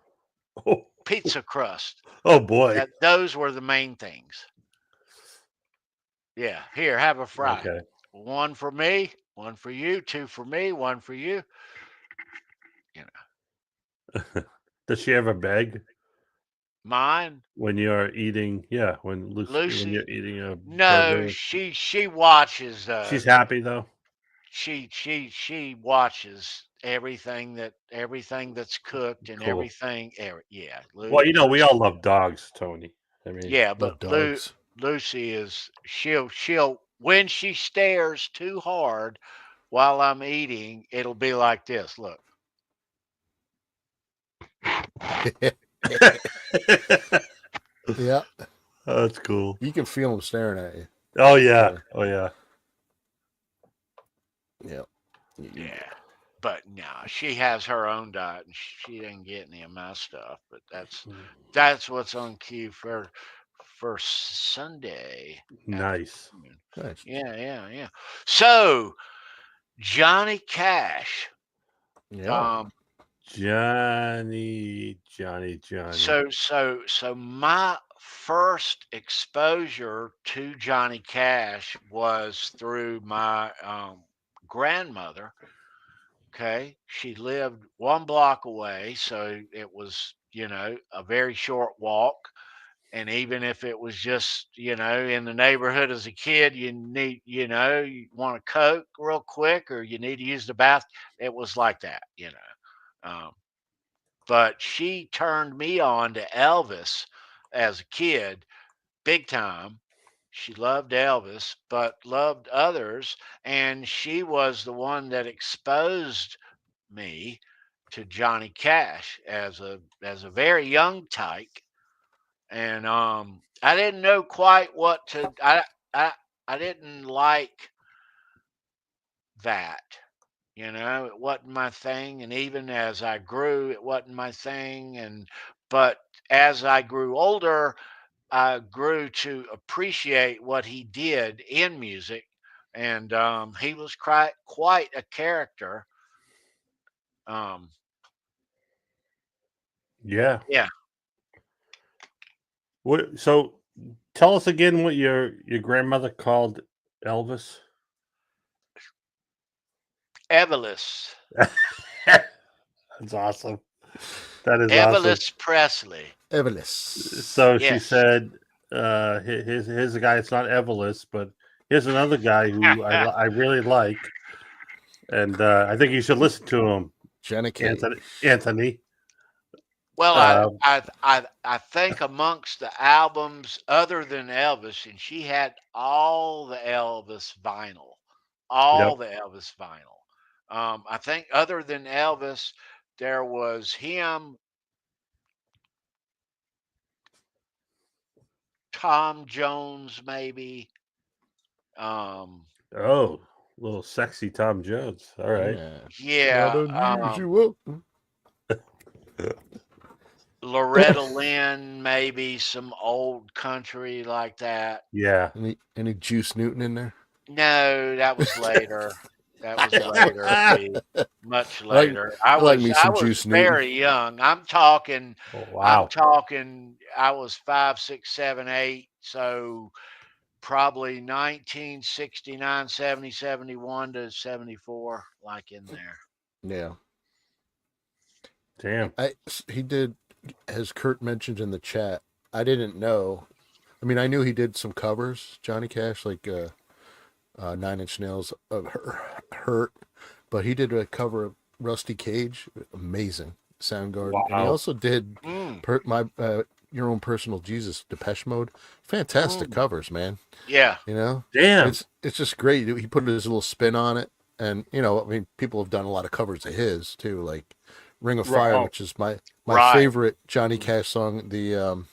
oh, pizza crust, oh boy. that those were the main things. Yeah, here, have a fry. Okay. One for me, one for you, two for me, one for you. You know, Does she ever beg mine, when you're eating? Yeah, when Lucy. you're eating a No, burger. she watches She's happy though. she watches everything that's cooked and Cool. yeah, Well, we Lucy. all love dogs, Tony. I mean, Yeah, but Love dogs. Lucy is she'll when she stares too hard while I'm eating, it'll be like this. Look. Yeah, that's cool. you can feel them staring at you. Oh yeah. Sure. Oh yeah. Yeah. Yeah. But no, she has her own diet and she didn't get any of my stuff. But that's what's on cue for Sunday Nice. afternoon. Nice. Yeah. So Johnny Cash. Yeah. Johnny. So my first exposure to Johnny Cash was through my grandmother. Okay. She lived 1 block away. So it was, a very short walk. And even if it was just, in the neighborhood as a kid, you want a Coke real quick or you need to use the bath. It was like that. But she turned me on to Elvis as a kid, big time. She loved Elvis, but loved others. And she was the one that exposed me to Johnny Cash as a very young tyke, and I didn't know quite what to. I didn't like that. It wasn't my thing, and even as I grew, it wasn't my thing. But as I grew older, I grew to appreciate what he did in music, and he was quite a character. Um, Yeah. yeah, What? So, tell us again what your grandmother called Elvis. Evelys, That's awesome. That is awesome. Evelys Presley. Evelys. So she Yes. said, here's a guy. It's not Evelys, but here's another guy who I really like, and I think you should listen to him, Jenna K. Anthony. Well, I think amongst the albums other than Elvis, and she had all the Elvis vinyl, Yep. all the Elvis vinyl. I think other than Elvis, there was him, Tom Jones, maybe. Oh, little sexy Tom Jones. All right. Yeah, Not unusual. Loretta Lynn, maybe some old country like that. Yeah. Any Juice Newton in there? No, that was later. That was later, Steve. Much I like- later. I like me some I was Juice Newton. very young. I'm talking. Oh, I'm wow. talking. I was 5, 6, 7, 8. So probably 1969, 70, 71 to 74, like in there. Yeah. Damn. He did, as Kurt mentioned in the chat. I didn't know. I mean, I knew he did some covers, Johnny Cash, like 9 Inch Nails of Hurt, but he did a cover of Rusty Cage, amazing, Soundgarden, and he Wow. also did Your Own Personal Jesus, Depeche Mode, fantastic covers, man. Yeah. You know, Damn. it's just great. He put his little spin on it, and I mean, people have done a lot of covers of his too, like Ring of Fire, which is my Right. favorite Johnny Cash song. The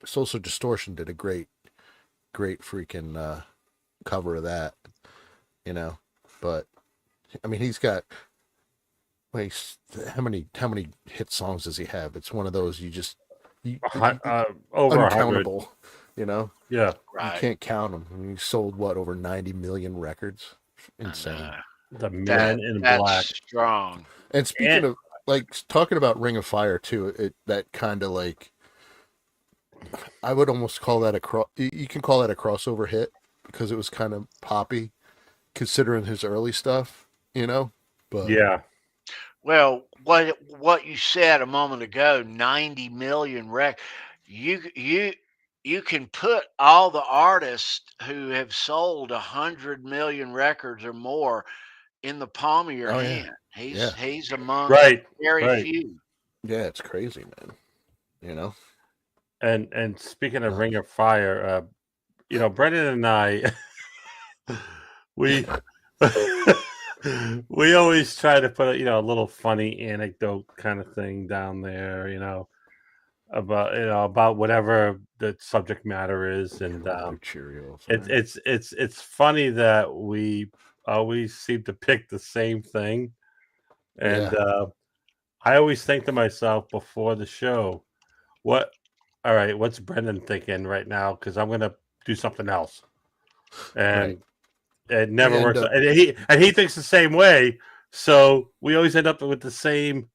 Social Distortion did a great freaking cover of that, but I mean, he's got how many hit songs does he have? It's one of those Over 100. uncountable, Yeah. you Right. can't count them. I mean, he sold over 90 million records. Insane. The Man in Black. That's strong. And speaking of talking about Ring of Fire too, that kind of I would almost call that you can call that a crossover hit because it was kind of poppy considering his early stuff, but Yeah. Well, what you said a moment ago, 90 million you can put all the artists who have sold 100 million records or more in the palm of your Oh, yeah. hand. Yeah. He's among Right. very Right. few. yeah, it's crazy, man. And speaking of Ring of Fire, Brendan and I, we we always try to put a little funny anecdote kind of thing down there, about whatever the subject matter is, and Cheerios. it's funny that we always seem to pick the same thing, and I always think to myself before the show, what's Brendan thinking right now? Because I'm gonna do something else, and it never works. And he thinks the same way. So we always end up with the same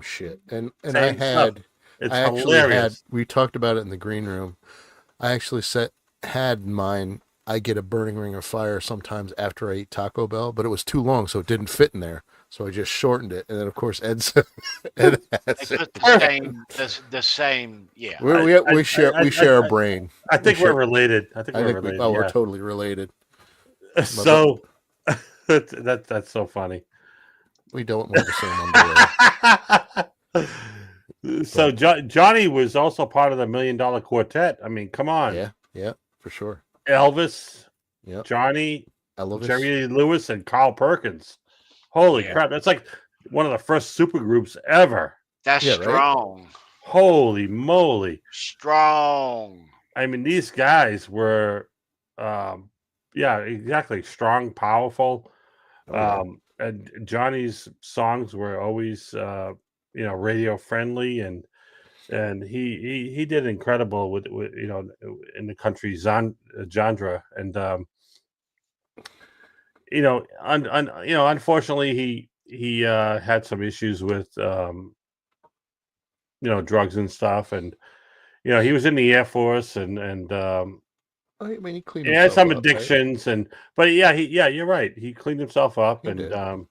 shit. And same I stuff. It's actually hilarious. we talked about it in the green room. I actually had in mind I get a burning ring of fire sometimes after I eat Taco Bell, but it was too long, so it didn't fit in there. So I just shortened it, and then of course Ed has It's the same. Yeah. We share a brain. I think we're related. We're totally related. So that's so funny. We don't wear the same underwear. So Johnny was also part of the $1 Million Quartet. I mean, come on. Yeah, for sure. Elvis, Johnny, Elvis. Jerry Lee Lewis, and Carl Perkins. Holy crap! That's like one of the first supergroups ever. That's strong. Right? Holy moly! Strong. I mean, these guys were, exactly, strong, powerful. And Johnny's songs were always, radio friendly, and he did incredible with in the country genre, and unfortunately he had some issues with drugs and stuff, and he was in the Air Force, and I mean, he cleaned. He had some up, addictions, right? But you're right. He cleaned himself up, and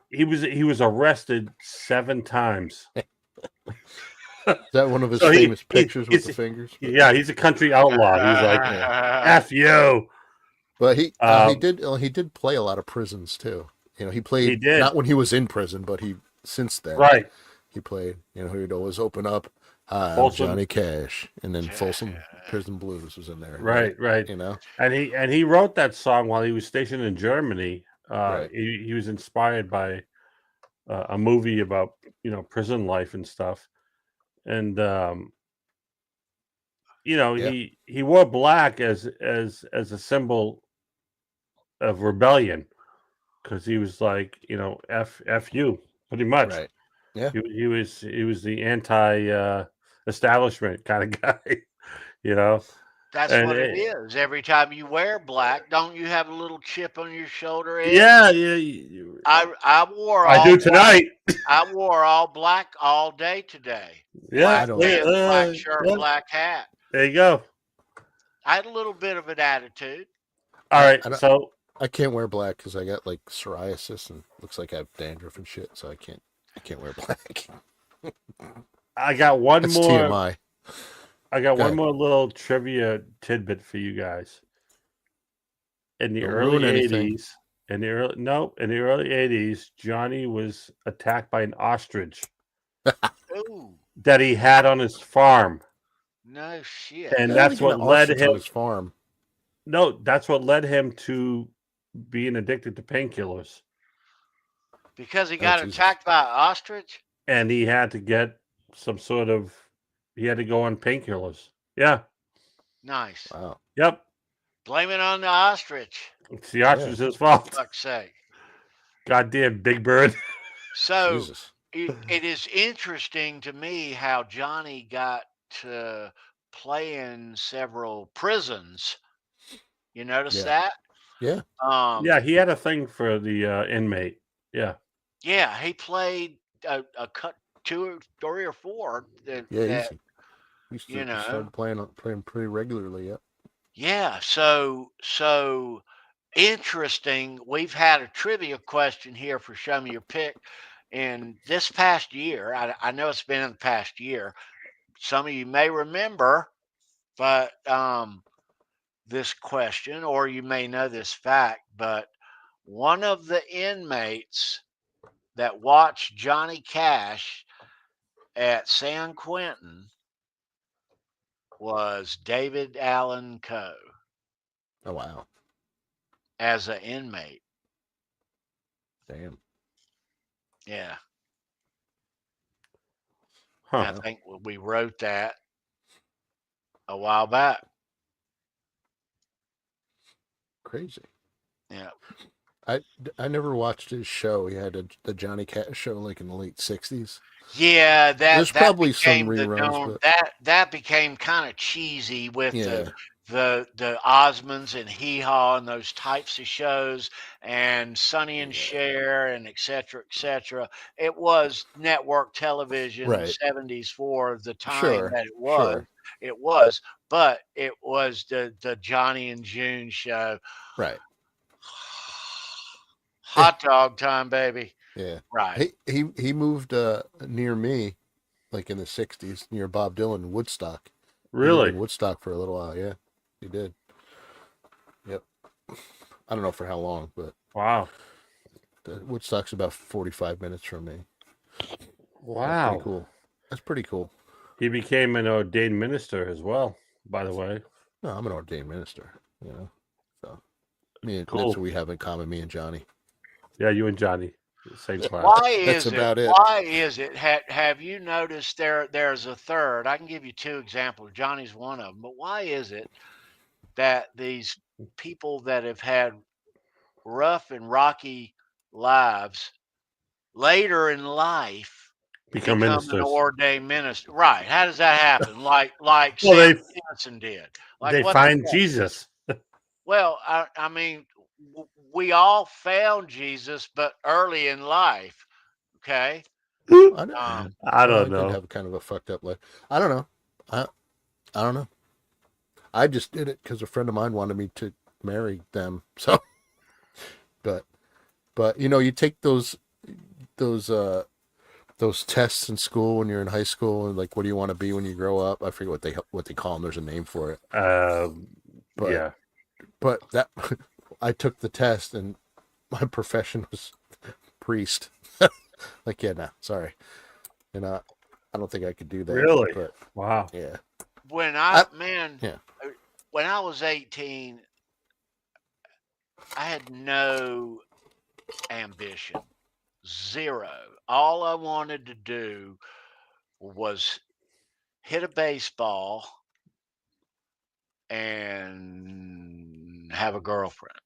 he was arrested 7 times. Is that one of his famous pictures with the fingers? Yeah, he's a country outlaw. He's like, F you. But he did play a lot of prisons too. He played not when he was in prison, but since then. Right. He played, he'd always open up. I'm Folsom. Johnny Cash, and then Folsom Prison Blues was in there. Right. You know, And he wrote that song while he was stationed in Germany. Right. He was inspired by a movie about prison life and stuff, and Yeah. he wore black as a symbol of rebellion, because he was like, f you, pretty much. Right. Yeah. He was the anti establishment kind of guy, That's And what it is. Every time you wear black, don't you have a little chip on your shoulder, Ed? Yeah. I wore I all do black. tonight. I wore all black all day today. Yeah, Black pants, black shirt, yeah. black hat. There you go. I had a little bit of an attitude. All right, so I can't wear black because I got like psoriasis and looks like I have dandruff and shit, so I can't wear black. I got one That's more. TMI. I got one more little trivia tidbit for you guys. In the early '80s, in the early 80s, Johnny was attacked by an ostrich Ooh, that he had on his farm, no shit. and that's what led him. On his farm. No, that's what led him to being addicted to painkillers. Because he got attacked by an ostrich? And he had to get some sort of, he had to go on painkillers. Yeah. Nice. Wow. Yep. Blame it on the ostrich. It's the ostrich's fault. For fuck's sake. Goddamn Big Bird. So it is interesting to me how Johnny got to play in several prisons. You notice that? Yeah. Yeah, he had a thing for the inmate. Yeah. Yeah, he played a cut 2 or 3 or 4. Easy. He started playing pretty regularly. Yep. Yeah. So interesting. We've had a trivia question here for Show Me Your Pick. In this past year, I know it's been in the past year. Some of you may remember, but this question, or you may know this fact, but one of the inmates that watched Johnny Cash at San Quentin was David Allen Coe. Oh, wow. As an inmate. Damn. Yeah. Huh. I think we wrote that a while back. Crazy. Yeah. I never watched his show. He had the Johnny Cash show like in the late 60s. Yeah, there's probably some reruns. That became kind of cheesy with the Osmonds and Hee Haw and those types of shows and Sonny and Cher and et cetera. It was network television in the 70s for the time that it was. Sure. It was, but it was the Johnny and June show. Right. Hot dog time, baby. Yeah. Right. He moved near me, like in the 60s, near Bob Dylan, Woodstock. Really? In Woodstock for a little while, yeah. He did. Yep. I don't know for how long, but wow. Woodstock's about 45 minutes from me. Wow. That's pretty cool. That's pretty cool. He became an ordained minister as well, by the way. No, I'm an ordained minister, you know. So that's cool. what we have in common, me and Johnny. Yeah, you and Johnny. Same class. Why is it? Have you noticed there's a third? I can give you 2 examples. Johnny's one of them. But why is it that these people that have had rough and rocky lives later in life become an ordained minister? Right. How does that happen? Like Sam Kinison did. They find Jesus. Well, I mean, we all found Jesus, but early in life. Okay. I don't know. I did have kind of a fucked up life. I don't know. I don't know. I just did it because a friend of mine wanted me to marry them. So, but you take those tests in school when you're in high school, and like, what do you want to be when you grow up? I forget what they call them. There's a name for it. But that I took the test, and my profession was priest. Like, sorry. I don't think I could do that. Really? But Wow. yeah. When Yeah. when I was 18, I had no ambition, zero. All I wanted to do was hit a baseball and have a girlfriend.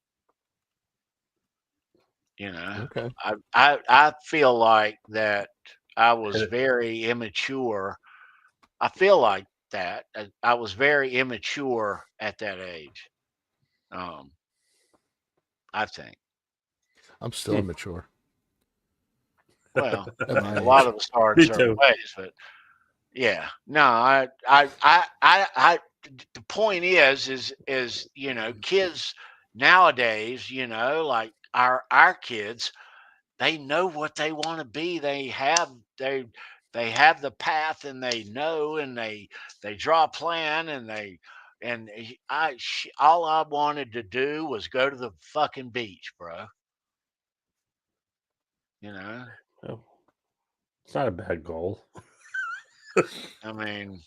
You know, Okay. I feel like that I was Hit it. very immature. I feel like that I was very immature at that age. I think. I'm still immature Well, at my a lot age. of us are in Me certain too. ways, but yeah, no, the point is, you know, kids nowadays, you know, like our kids, they know what they want to be. They have the path, and they know, and they draw a plan, and all I wanted to do was go to the fucking beach, bro. You know, Oh, it's not a bad goal. I mean,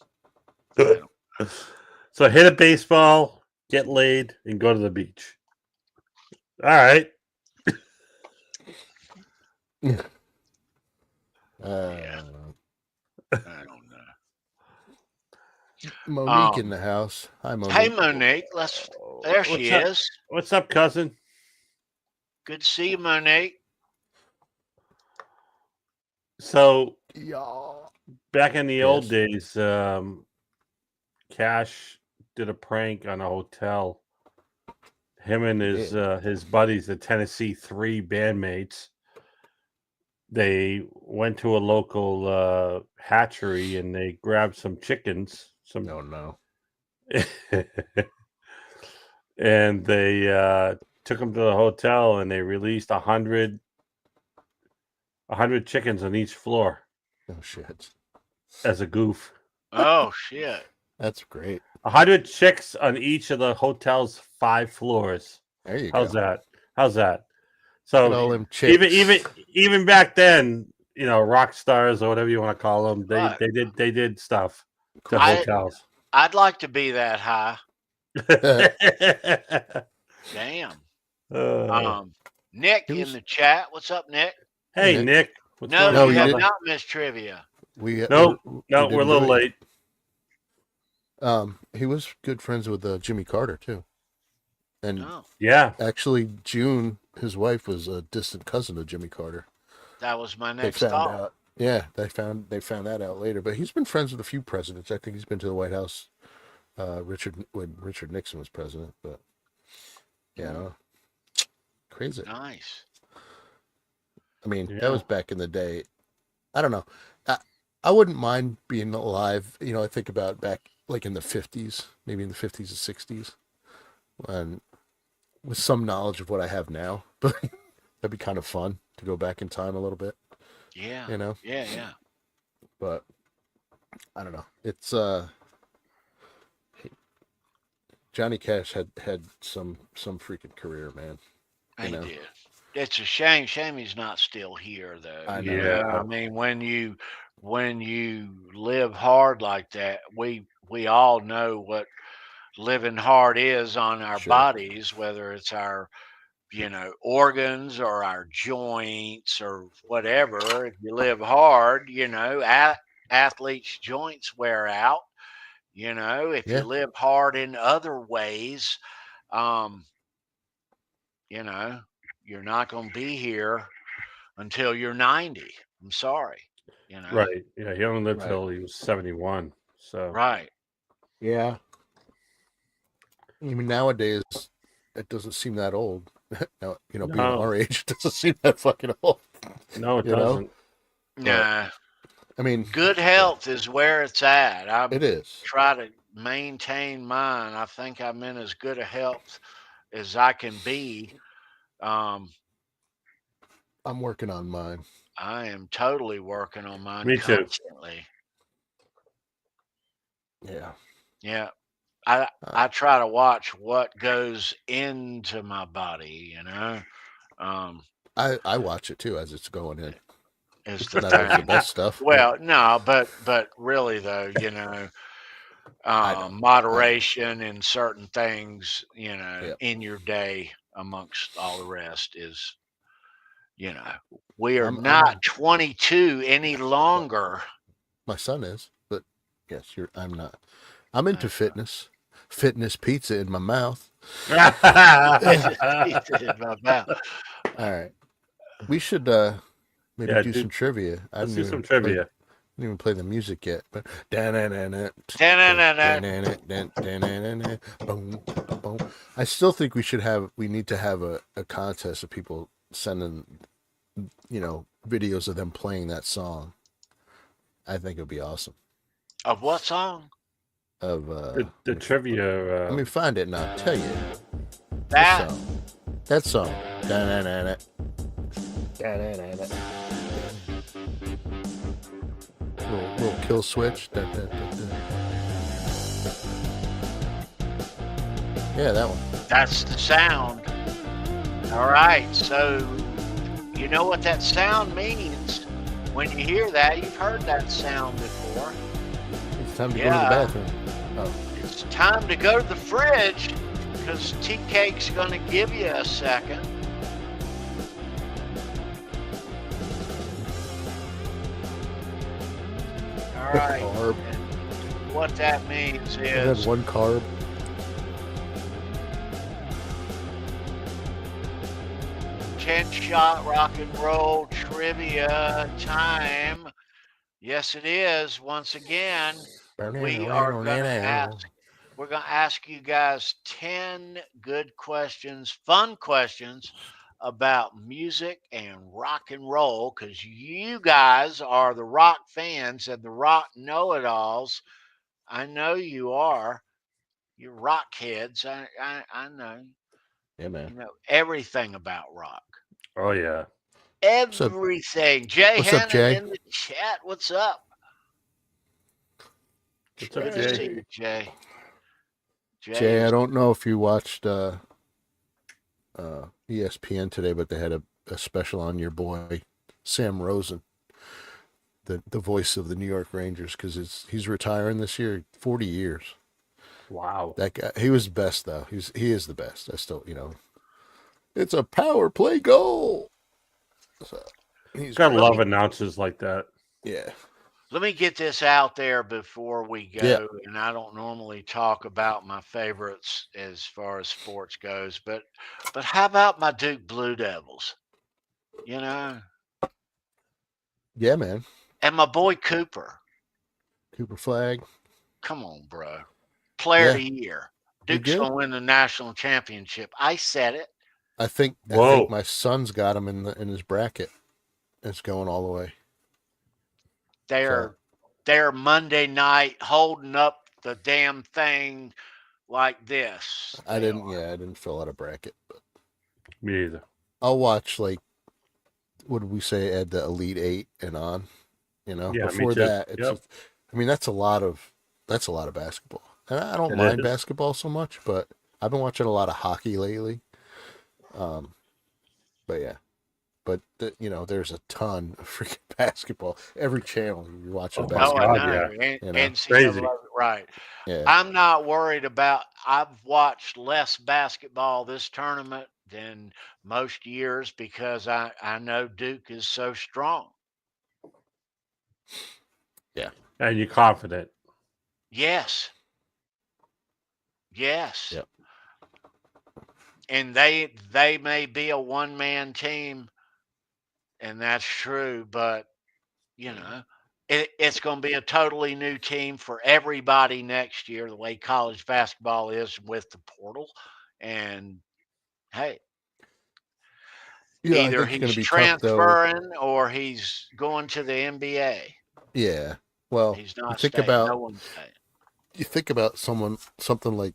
So hit a baseball, get laid, and go to the beach. All right. yeah, Uh, I don't know. Monique in the house. Hi, Monique. Hey, Monique, there she What's up? is. What's up, cousin? Good to see you, Monique. So Yeah. back in the Yes. old days, Cash did a prank on a hotel. Him and his buddies, the Tennessee 3 bandmates, they went to a local hatchery and they grabbed some chickens. Oh no. And they took them to the hotel and they released 100 chickens on each floor Oh shit. as a goof. Oh shit. That's great. 100 chicks on each of the hotel's 5 floors. There you How's go. that? How's that? And So all them chicks. even back then, you know, rock stars or whatever you want to call them, Right. they did stuff to I- hotels. I'd like to be that high. Damn. Nick in the chat. What's up, Nick? Hey, Nick. Nick. What's No, going No, on, you you have brother? not missed trivia. We Nope. we No, we're a didn't little do it. late. He was good friends with Jimmy Carter too, and Oh, Yeah. actually June, his wife, was a distant cousin of Jimmy Carter. that was my They next found thought. out. Yeah, they found that out later. But he's been friends with a few presidents. I think he's been to the White House. When Richard Nixon was president, but yeah, crazy. Nice. I mean, Yeah. that was back in the day. I don't know. I wouldn't mind being alive. You know, I think about back like in the 50s, maybe in the 50s and 60s, and with some knowledge of what I have now. But that'd be kind of fun to go back in time a little bit. Yeah. You know. Yeah. But I don't know. It's Johnny Cash had some freaking career, man. He know. did. It's a shame. Shame he's not still here, though. I You know. know, Yeah. I mean, when you live hard like that, we all know what living hard is on our Sure. bodies, whether it's our organs or our joints or whatever. If you live hard, athletes' joints wear out. If Yeah. you live hard in other ways, you're not going to be here until you're 90. I'm sorry. Right. Yeah. He only lived Right. till he was 71. So Right. Yeah. Even nowadays, it doesn't seem that old. Now, being No. our age, it doesn't seem that fucking old. No, it You know? doesn't. Nah. I mean, Good health is where it's at. I it is. try to maintain mine. I think I'm in as good a health as I can be. I'm working on mine. I am totally working on mine Me too. constantly. Yeah. Yeah. I try to watch what goes into my body, I watch it too as it's going in. is the Not always the thing. best stuff. Well, no, but really though, I know. moderation in certain things, Yep. in your day amongst all the rest is, we are not 22 any longer. My son is, but yes, I'm not. I'm into fitness. Fitness pizza in my mouth. Pizza in my mouth. All right. We should maybe do some trivia. Let's do some trivia. I didn't even play the music yet, but I still think we need to have a contest of people sending, videos of them playing that song. I think it would be awesome. Of what song? Of the trivia. Let me find it and I'll tell you. That song. Little kill switch. Yeah, that one. That's the sound. All right, so you know what that sound means. When you hear that, you've heard that sound before. It's time to go to the bathroom. Oh. It's time to go to the fridge because Tea Cake's going to give you a second. All right. Carb. And what that means I had is one carb. Shot rock and roll trivia time. Yes, it is. Once again, we're going to ask you guys 10 good questions, fun questions about music and rock and roll, because you guys are the rock fans and the rock know-it-alls. I know you are. You're rock heads. I know. Yeah, man. You know everything about rock. Oh yeah. Everything. Jay What's Hannon up, Jay? in the chat. What's up? What's up, Good to see Jay? you, Jay. Jay, I don't know if you watched ESPN today, but they had a special on your boy Sam Rosen, the voice of the New York Rangers, because he's retiring this year, 40 years. Wow. That guy, he was the best though. He is the best. I still, it's a power play goal. So he's gotta love announcers like that. Yeah. Let me get this out there before we go. Yeah. And I don't normally talk about my favorites as far as sports goes, but how about my Duke Blue Devils? Yeah, man. And my boy Cooper Flag. Come on, bro. Player of the year. Duke's gonna win the national championship. I said it. I think my son's got him in his bracket. It's going all the way. They're Monday night holding up the damn thing like this. I didn't fill out a bracket, but me either. I'll watch what did we say, Ed, the Elite Eight and on. Before that, it's that's a lot of basketball. And I don't mind basketball so much, but I've been watching a lot of hockey lately. But yeah. But there's a ton of freaking basketball. Every channel you're watching basketball. And crazy. Right. Yeah. I'm not worried about. I've watched less basketball this tournament than most years because I know Duke is so strong. Yeah. And you're confident. Yes. Yes. Yep. And they may be a one-man team, and that's true, but it's going to be a totally new team for everybody next year, the way college basketball is with the portal. And hey, either he's transferring or he's going to the NBA. Yeah. Well, he's not you think about something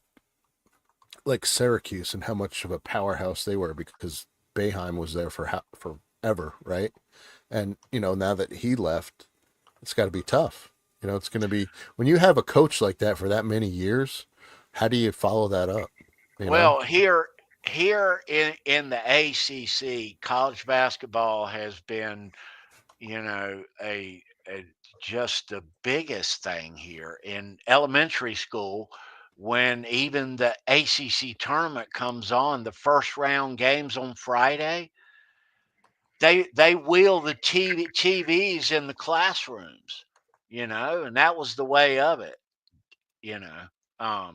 like Syracuse and how much of a powerhouse they were because Boeheim was there forever, right? And now that he left, it's got to be tough. It's going to be when you have a coach like that for that many years. How do you follow that up? Well, here in the ACC, college basketball has been a just the biggest thing here in elementary school when even the ACC tournament comes on, the first round games on Friday, they wheel the TVs in the classrooms, and that was the way of it, you know.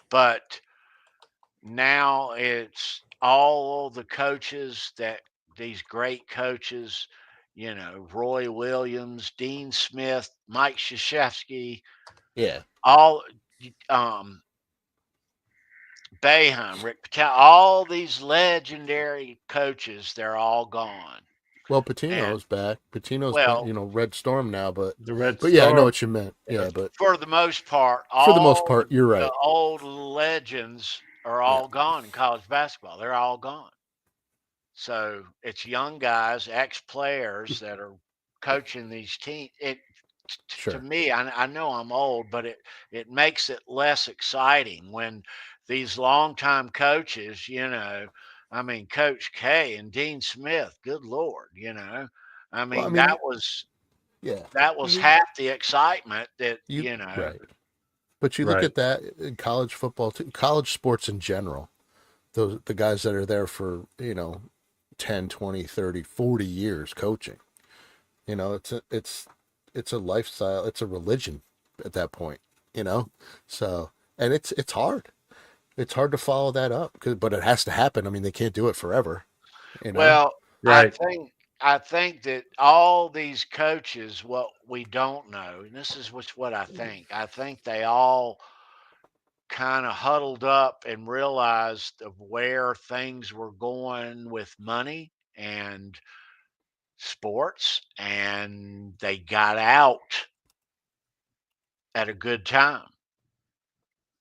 But now it's all the coaches that these great coaches, Roy Williams, Dean Smith, Mike Krzyzewski, Yeah. all Boeheim, Rick Patel, all these legendary coaches, they're all gone. Well, And Patino's back. Patino's back, well, Red Storm now, but The Red yeah, I know Storm. what you meant. Yeah, but for the most part, for the most all part, you're the right. old legends are all gone in college basketball. They're all gone. So it's young guys, ex players that are coaching these teams. To Sure. me, I know I'm old, but it makes it less exciting when these longtime coaches, Coach K and Dean Smith, good Lord, I Well, I mean, mean, yeah. that was half the excitement that, Right. But you look Right. at that in college football, too, college sports in general, the guys that are there for, 10, 20, 30, 40 years coaching. It's a lifestyle, it's a religion at that point, So, and it's hard. It's hard to follow that up, but it has to happen. I mean, they can't do it forever, well, Right. I think that all these coaches, what we don't know, and this is what I think they all kind of huddled up and realized of where things were going with money and sports, and they got out at a good time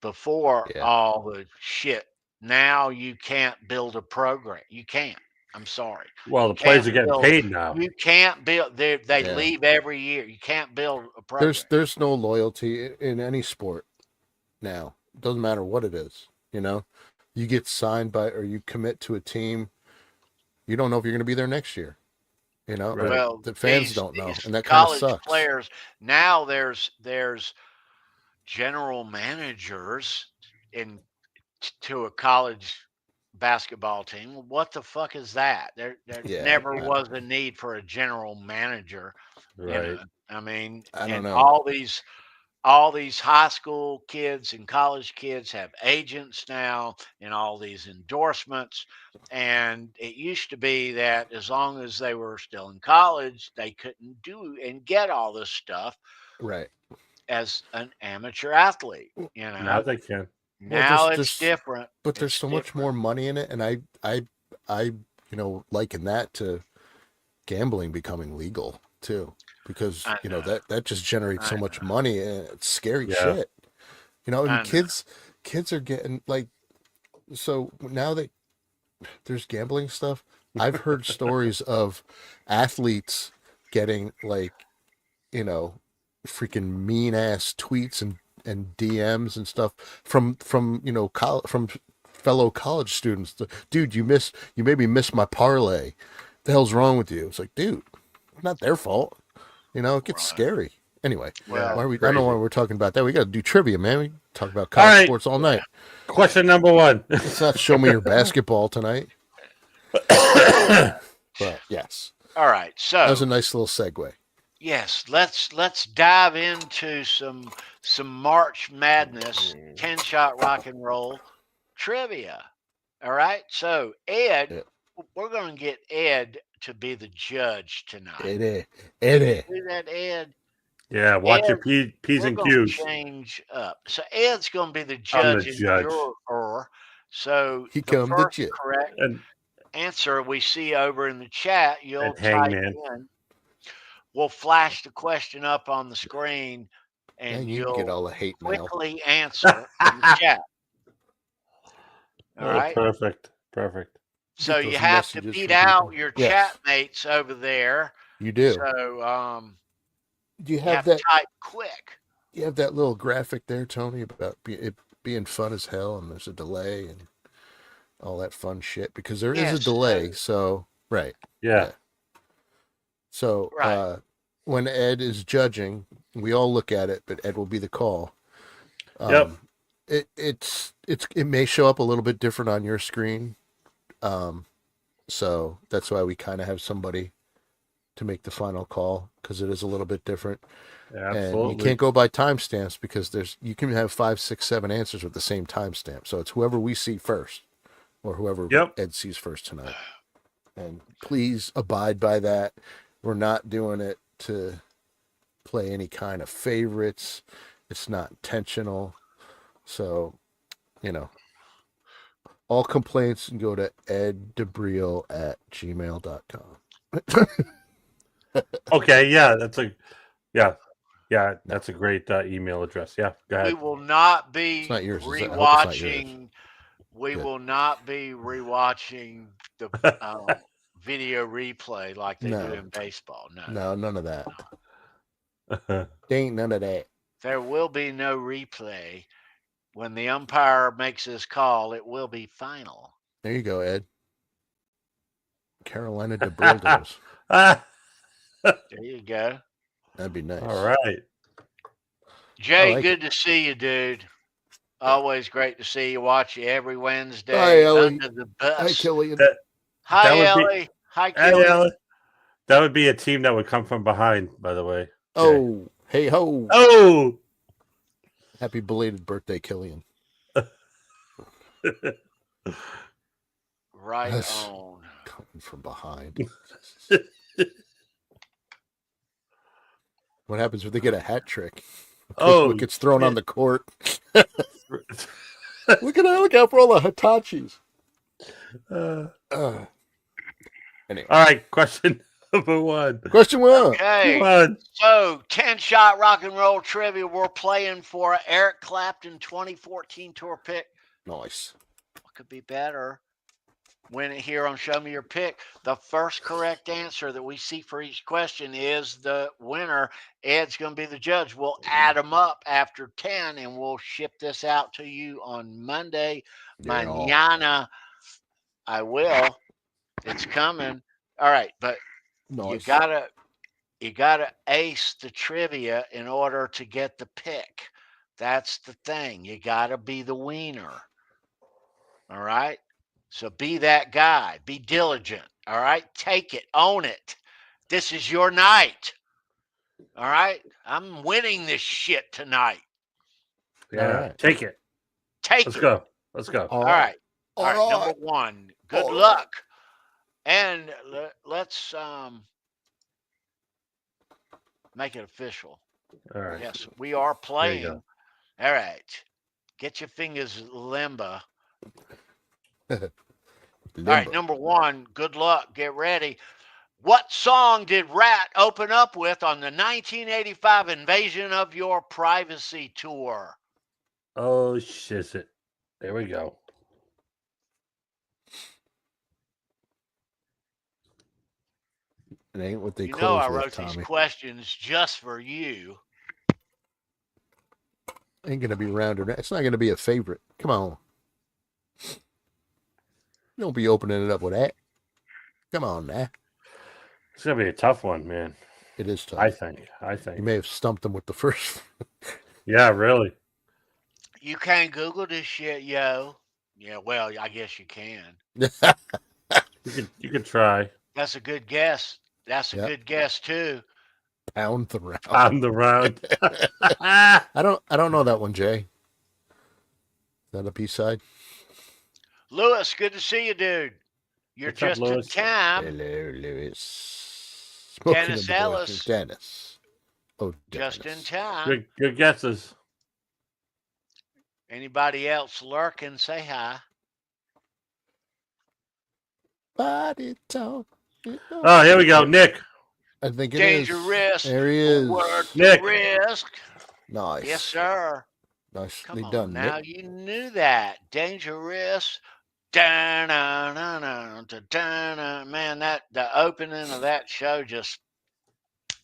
before Yeah. all the shit. Now you can't build a program. You can't. I'm sorry. Well, You the players can't are getting build. paid now. You can't build. They Yeah. leave every year. You can't build a program. There's no loyalty in any sport now. It doesn't matter what it is, You get signed by or you commit to a team, you don't know if you're going to be there next year, or Right. Well, the fans these don't know, these and that kind of college sucks. players now there's general managers in to a college basketball team. Well, what the fuck is that? There Yeah, never I know. was a need for a general manager. Right. I mean, I don't and know. all these high school kids and college kids have agents now and all these endorsements. And it used to be that as long as they were still in college, they couldn't do and get all this stuff Right. as an amateur athlete. Now they can. Well, Now it's different. but there's It's so much more different. money in it, and I liken that to gambling becoming legal too, because I know. that just generates so I much know. money, and it's scary Yeah. shit. And I know. kids are getting like, so now that there's gambling stuff, I've heard stories of athletes getting like, freaking mean ass tweets and DMs and stuff from from fellow college students. Dude, you made me miss my parlay. The hell's wrong with you? It's like, dude, it's not their fault. It gets Right. scary. Anyway, Well, I don't know why we're talking about that. We got to do trivia, man. We can talk about All college right. sports all night. Question number one. Let's not show me your basketball tonight. But yes, all right. that was So a nice little segue. yes, let's dive into some March Madness 10-shot rock and roll trivia. All right. So Ed, Yeah. we're going to get Ed to be the judge tonight. Eddie. Do that, Ed. Yeah, watch your Ed, P's we're and going to Q's. change up. So Ed's going to be the I'm judge the and judge. juror. So He the come the first judge. correct And answer we see over in the chat, you'll And type Hangman. in. We'll flash the question up on the screen, and And you can get you'll all the hate mail. quickly answer in the chat. All right. Perfect. So Get you those have to messages beat from out people. your Yes. chat mates over there. You do. So Do you you have have that? to type quick. You have that little graphic there, Tony, about it being fun as hell, and there's a delay and all that fun shit, because there is Yes, a delay. So right. Yeah. So Right. when Ed is judging, we all look at it, but Ed will be the call. Yep. It may show up a little bit different on your screen. So that's why we kind of have somebody to make the final call, because it is a little bit different. Absolutely. And you can't go by timestamps, because you can have 5, 6, 7 answers with the same timestamp. So it's whoever we see first, or whoever Yep. Ed sees first tonight. And please abide by that. We're not doing it to play any kind of favorites. It's not intentional. So, all complaints can go to eddebriel@gmail.com. Okay. Yeah. That's a great email address. Yeah. Go We ahead. will not be It's not yours, is it? I hope it's not yours. rewatching. We Good. will not be rewatching the video replay like they do in baseball. No, none of that. There ain't none of that. There will be no replay. When the umpire makes his call, it will be final. There you go, Ed. Carolina DeBrildos. Ah, There you go. That'd be nice. all right. Jay, like good to see you, dude. Always great to see you. Watch you every Wednesday. Hi, Ellie. Under the bus. Hi, Killian. That Hi, would be- Ellie. Hi, Hey, Kelly. Alan. That would be a team that would come from behind, by the way. Oh, hey ho. Oh. Happy belated birthday, Killian. Right Yes. on. Coming from behind. What happens if they get a hat trick? What gets thrown on the court? Look out for all the Hitachis. Anyway. All right, question number 1. Question 1. Okay. Come on. So, 10-shot rock and roll trivia. We're playing for Eric Clapton 2014 tour pick. Nice. What could be better? Win it here on Show Me Your Pick. The first correct answer that we see for each question is the winner. Ed's going to be the judge. We'll add them up after 10, and we'll ship this out to you on Monday. Yeah. Mañana, I will. It's coming. All right, but Nice. you gotta ace the trivia in order to get the pick. That's the thing. You gotta be the wiener. All right. So be that guy. Be diligent. All right. Take it. Own it. This is your night. All right. I'm winning this shit tonight. Yeah, All right. take it. Take Let's it. go. Let's go. All right. All right. Number 1. Good luck. And let's make it official. All right. Yes, we are playing. All right. Get your fingers limber. All right, number 1. Good luck. Get ready. What song did Rat open up with on the 1985 Invasion of Your Privacy tour? Oh, shit. There we go. It ain't what they You know close I with, wrote Tommy. these questions just for you. Ain't gonna be rounded. It's not gonna be a favorite. Come on. Don't be opening it up with that. Come on now. It's gonna be a tough one, man. It is tough. I think. You may have stumped them with the first. Yeah, really. You can't Google this shit, yo. Yeah, well, I guess you can. You could try. That's a good guess. That's a good guess too. Pound the round. Pound the round. I don't know that one, Jay. Is that a B-side? Lewis, good to see you, dude. You're What's up, just in Lewis? time. Hello, Lewis. Smoking Dennis in the boys Ellis. with Dennis. Oh, Dennis. Just in time. Good guesses. Anybody else lurking, say hi. Body talk. Oh, here we go. Nick. I think it Danger is. risk. There he is. Worth Nick. the risk. Nice. Yes, sir. Nicely Come on, done, now Nick. you knew that. Dangerous. Man, that the opening of that show just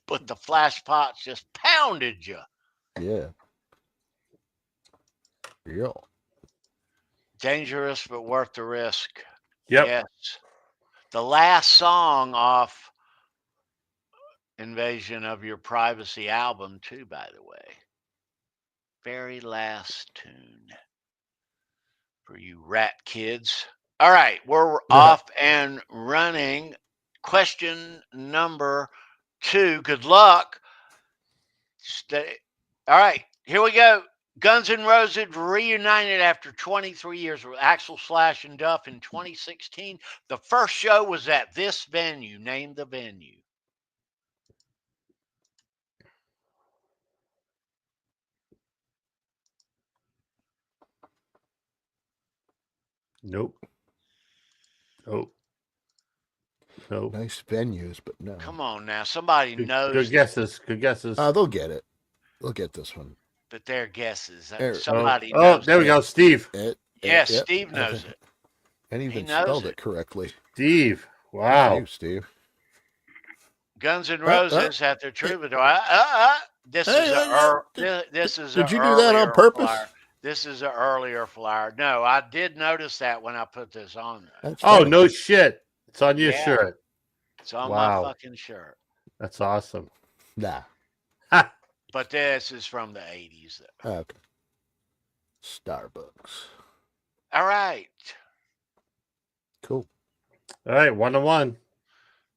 with the flash pots just pounded you. Yeah. Yeah. Dangerous, but worth the risk. Yep. Yes. The last song off Invasion of Your Privacy album, too, by the way. Very last tune for you rat kids. All right, we're off and running. Question number 2. Good luck. Stay. All right, here we go. Guns N' Roses reunited after 23 years with Axl, Slash, and Duff in 2016. The first show was at this venue. Name the venue. Nope. Nope. Nope. Nice venues, but no. Come on now. Somebody knows. Good guesses. Good guesses. They'll get it. They'll get this one. But they're guesses. There- Somebody Oh, knows. there we go. Steve. Yes, Yep. Steve knows it. And even knows spelled it. it correctly. Steve. Wow. You, Steve. Guns N' Roses at their troubadour. This is this is. Did you do that on purpose? Flyer. This is an earlier flyer. No, I did notice that when I put this on there. That's Oh, funny. no shit. It's on your Yeah. shirt. It's on Wow. my fucking shirt. That's awesome. Nah. But this is from the 80s. Though. Okay. Starbucks. All right. Cool. All right, 1-1.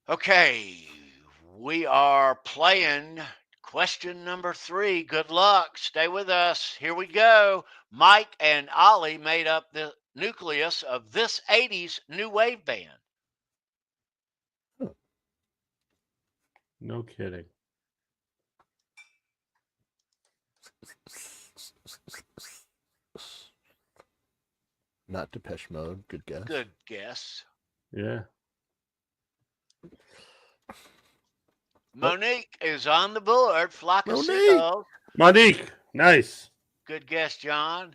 Okay. We are playing question number 3. Good luck. Stay with us. Here we go. Mike and Ollie made up the nucleus of this 80s new wave band. No kidding. Not Depeche Mode. Good guess. Good guess. Yeah. Monique is on the board. Flock of Monique. Seagulls. Monique. Nice. Good guess, John.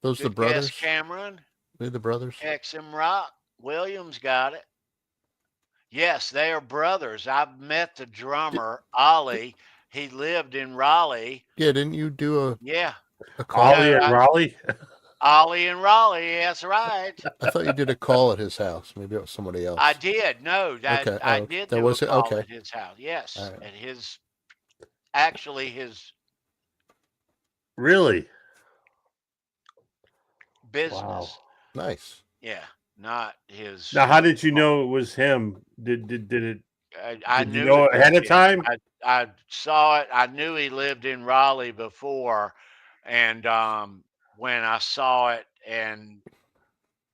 Those the Good brothers? guess, Cameron. They're the brothers? XM Rock. Williams got it. Yes, they are brothers. I've met the drummer, Ollie. He lived in Raleigh. Yeah, didn't you do Yeah, a call? Ollie and Raleigh. Ollie in Raleigh. That's right. I thought you did a call at his house. Maybe it was somebody else. I did. No, that Okay. I Oh, did that do was a it? call Okay. at his house. Yes, All right. at his, actually his Really? business. Wow. Nice. Yeah, not his. Now, how did you know it was him? Did it? I Did knew you know it was ahead of him. time? I saw it. I knew he lived in Raleigh before, and when I saw it, and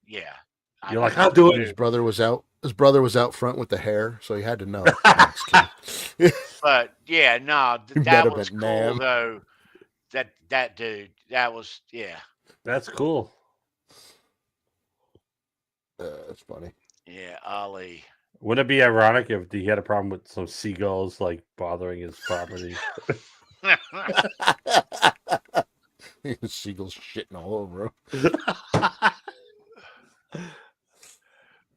yeah, You're like, I'll do His it. brother was out. His brother was out front with the hair, so he had to know. No, I'm just kidding. But yeah, no, You that better was been cool Nam. though. That dude, that was yeah, That's cool. That's funny. yeah, Ollie. Wouldn't it be ironic if he had a problem with some seagulls like bothering his property? Seagulls shitting all over him.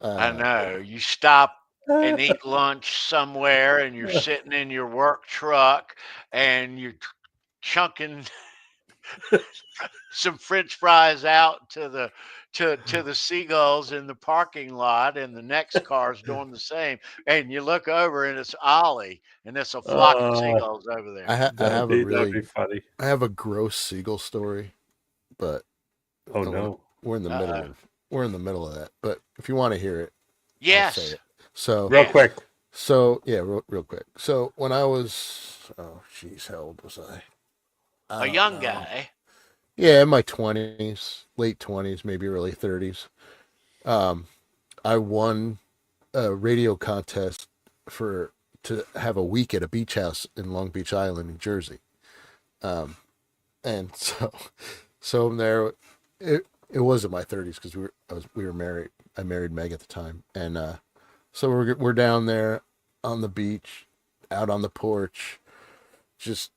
I know. You stop and eat lunch somewhere, and you're sitting in your work truck, and you're chunking some French fries out to the seagulls in the parking lot, and the next car's doing the same. And you look over, and it's Ollie, and there's a flock of seagulls over there. I have That'd be funny. I have a gross seagull story, but Oh no. we're in the middle of that. But if you want to hear it, I'll say Yes. it. So Real quick. So yeah, real quick. So when I was, how old was I? A young guy. Yeah, in my 20s, late 20s, maybe early 30s. I won a radio contest to have a week at a beach house in Long Beach Island, New Jersey. And so I'm there. It was in my 30s because we were married. I married Meg at the time, and so we're down there on the beach, out on the porch, just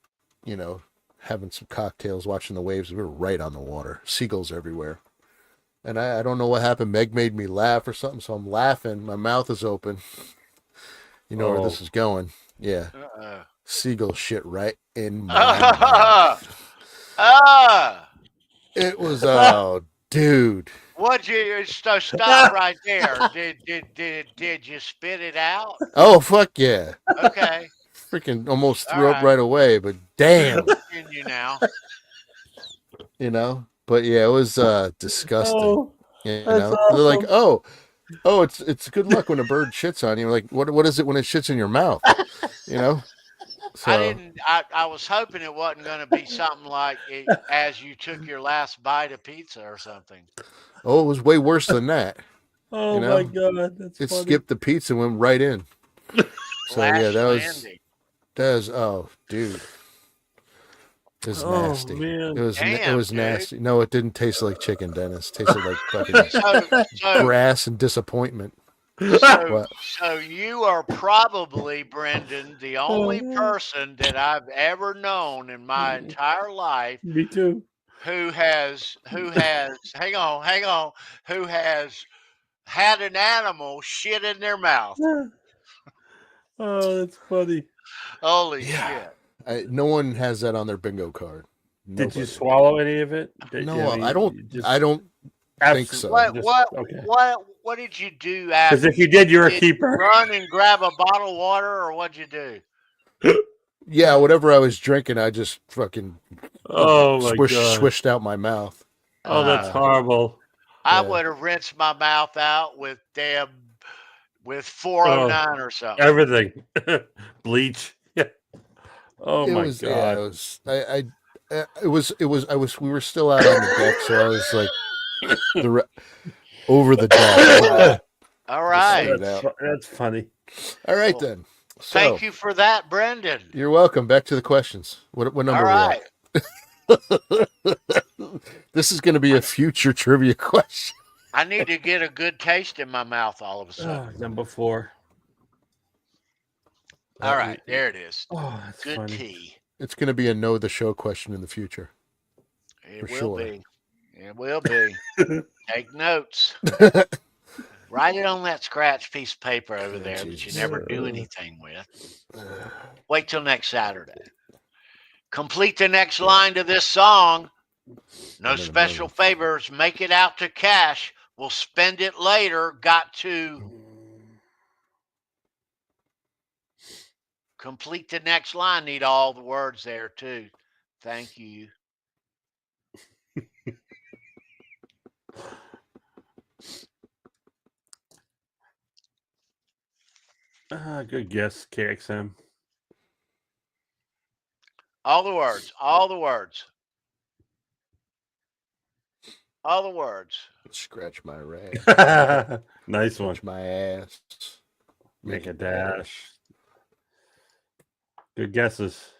having some cocktails, watching the waves. We were right on the water, seagulls everywhere, and I don't know what happened. Meg made me laugh or something, so I'm laughing. My mouth is open. You know where this is going? Yeah, seagull shit right in my mouth. It was dude. What'd you stop right there? Did you spit it out? Oh fuck yeah! Okay. freaking almost All threw up right. right away, but damn, Continue now. you know. But yeah, it was disgusting. Oh, You that's know, they're like, awesome. oh, it's good luck when a bird shits on you. Like, what is it when it shits in your mouth? You know. So I was hoping it wasn't going to be something like as you took your last bite of pizza or something. oh, it was way worse than that. Oh You my know, god, that's it funny. skipped the pizza and went right in. So yeah, Lash that landing. was oh, dude, it was Oh nasty. man. It Damn, was dude. nasty. No, it didn't taste like chicken, Dennis. It tasted like fucking So grass and disappointment. so What? so you are probably, Brendan, the only person that I've ever known in my entire life Me too. who has hang on who has had an animal shit in their mouth. Oh, that's funny. Holy Yeah. shit. No one has that on their bingo card. Did you Nobody. swallow any of it? No, I don't. just I don't think so. absolutely What did you do after? Because if you did, you're a Did you keeper. run and grab a bottle of water, or what'd you do? Yeah, whatever I was drinking, I just fucking Oh my god. swished out my mouth. Oh, that's horrible. I Yeah. would have rinsed my mouth out with 409 or something. Everything. Bleach. Yeah. Oh It my was, god. yeah, it was, we were still out on the deck, so I was like, over the deck. All right. Just laid out. That's funny. All right, Well, then. So, Thank you for that, Brendan. you're welcome. Back to the questions. What number All are right. we at? This is going to be a future trivia question. I need to get a good taste in my mouth all of a sudden. Number 4. All right, there it is. Oh, that's Good funny. tea. It's going to be a know the show question in the future. It For will sure. be. It will be. Take notes. Write it on that scratch piece of paper over there that you Jesus. never do anything with. Wait till next Saturday. Complete the next line to this song. No special favors. Make it out to cash. We'll spend it later. Got to complete the next line. Need all the words there too. Thank you. Good guess, KXM. All the words. All the words. All the words. Scratch my rag. Nice one. Scratch my ass. Make a dash. Good guesses.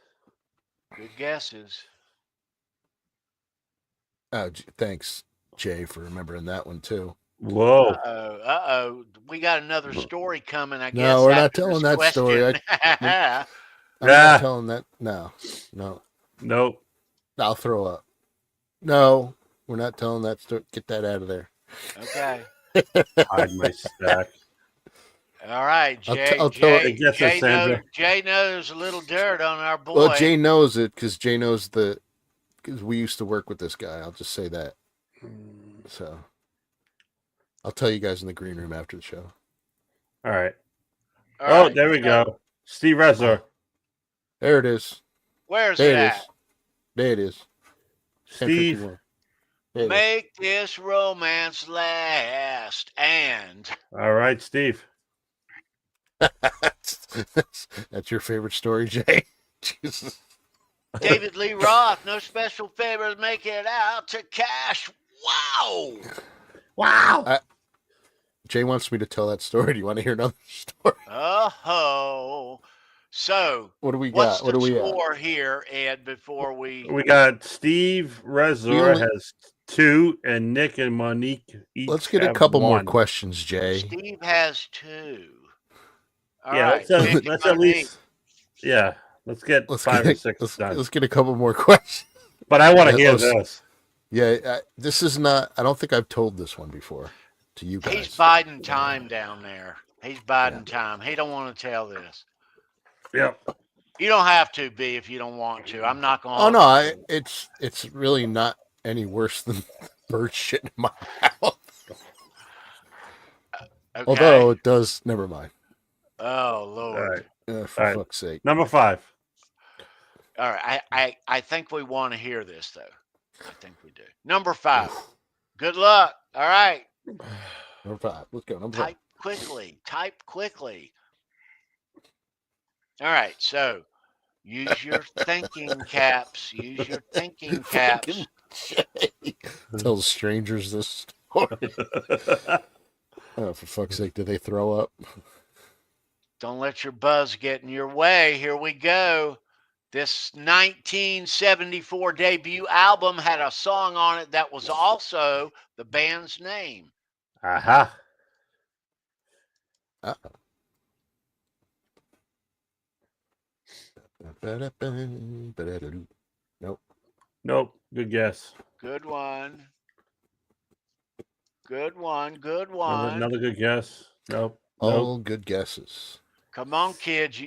Good guesses. Oh, thanks, Jay, for remembering that one too. Whoa. Uh-oh. We got another story coming, I guess. No, we're not after telling this that story. question. I'm Yeah. not telling that. No. Nope. I'll throw up. No, we're not telling that story. Get that out of there. Okay. Hide my stack. All right, Jay. I'll tell Jay, it. Guess Jay, it, Sandra. Jay knows a little dirt on our boy. Well, Jay knows it because Jay knows because we used to work with this guy. I'll just say that. So I'll tell you guys in the green room after the show. All right. All right, there we go. Steve Rezor. There it is. Where's There it it at? is. There it is. Steve. 10:51. There it is. Make this romance last. And All right, Steve. That's your favorite story, Jay? Jesus. David Lee Roth, no special favors, make it out to cash. Wow. Wow. Jay wants me to tell that story. Do you want to hear another story? Oh. So, What do we what's got? What the do we got? score here, Ed, before we... We got Steve Rezor has 2, and Nick and Monique each Let's get a have couple more 1. questions, Jay. Steve has 2. All Yeah, right. let's at least... Yeah, let's get 5 or 6 done. Let's get a couple more questions. But I want to hear let's- this. Yeah, this is not. I don't think I've told this one before to you guys. He's biding time down there. He's biding time. He don't want to tell this. Yep. You don't have to be if you don't want to. I'm not going to... Oh no, it's really not any worse than bird shit in my mouth. Okay. Although it does. Never mind. Oh, Lord. All right. For All right. fuck's sake. Number 5. All right. I think we want to hear this, though. I think we do. Number 5. Good luck. All right. Number 5. Let's go. Number 5. Type quickly. Type quickly. All right. So use your thinking caps. Use your thinking caps. Tell strangers this story. Oh, for fuck's sake, did they throw up? Don't let your buzz get in your way. Here we go. This 1974 debut album had a song on it that was also the band's name. Aha. Uh-oh. Nope. Nope. Good guess. Good one. Good one. Good one. Another good guess. Nope. All good guesses. Come on, kids.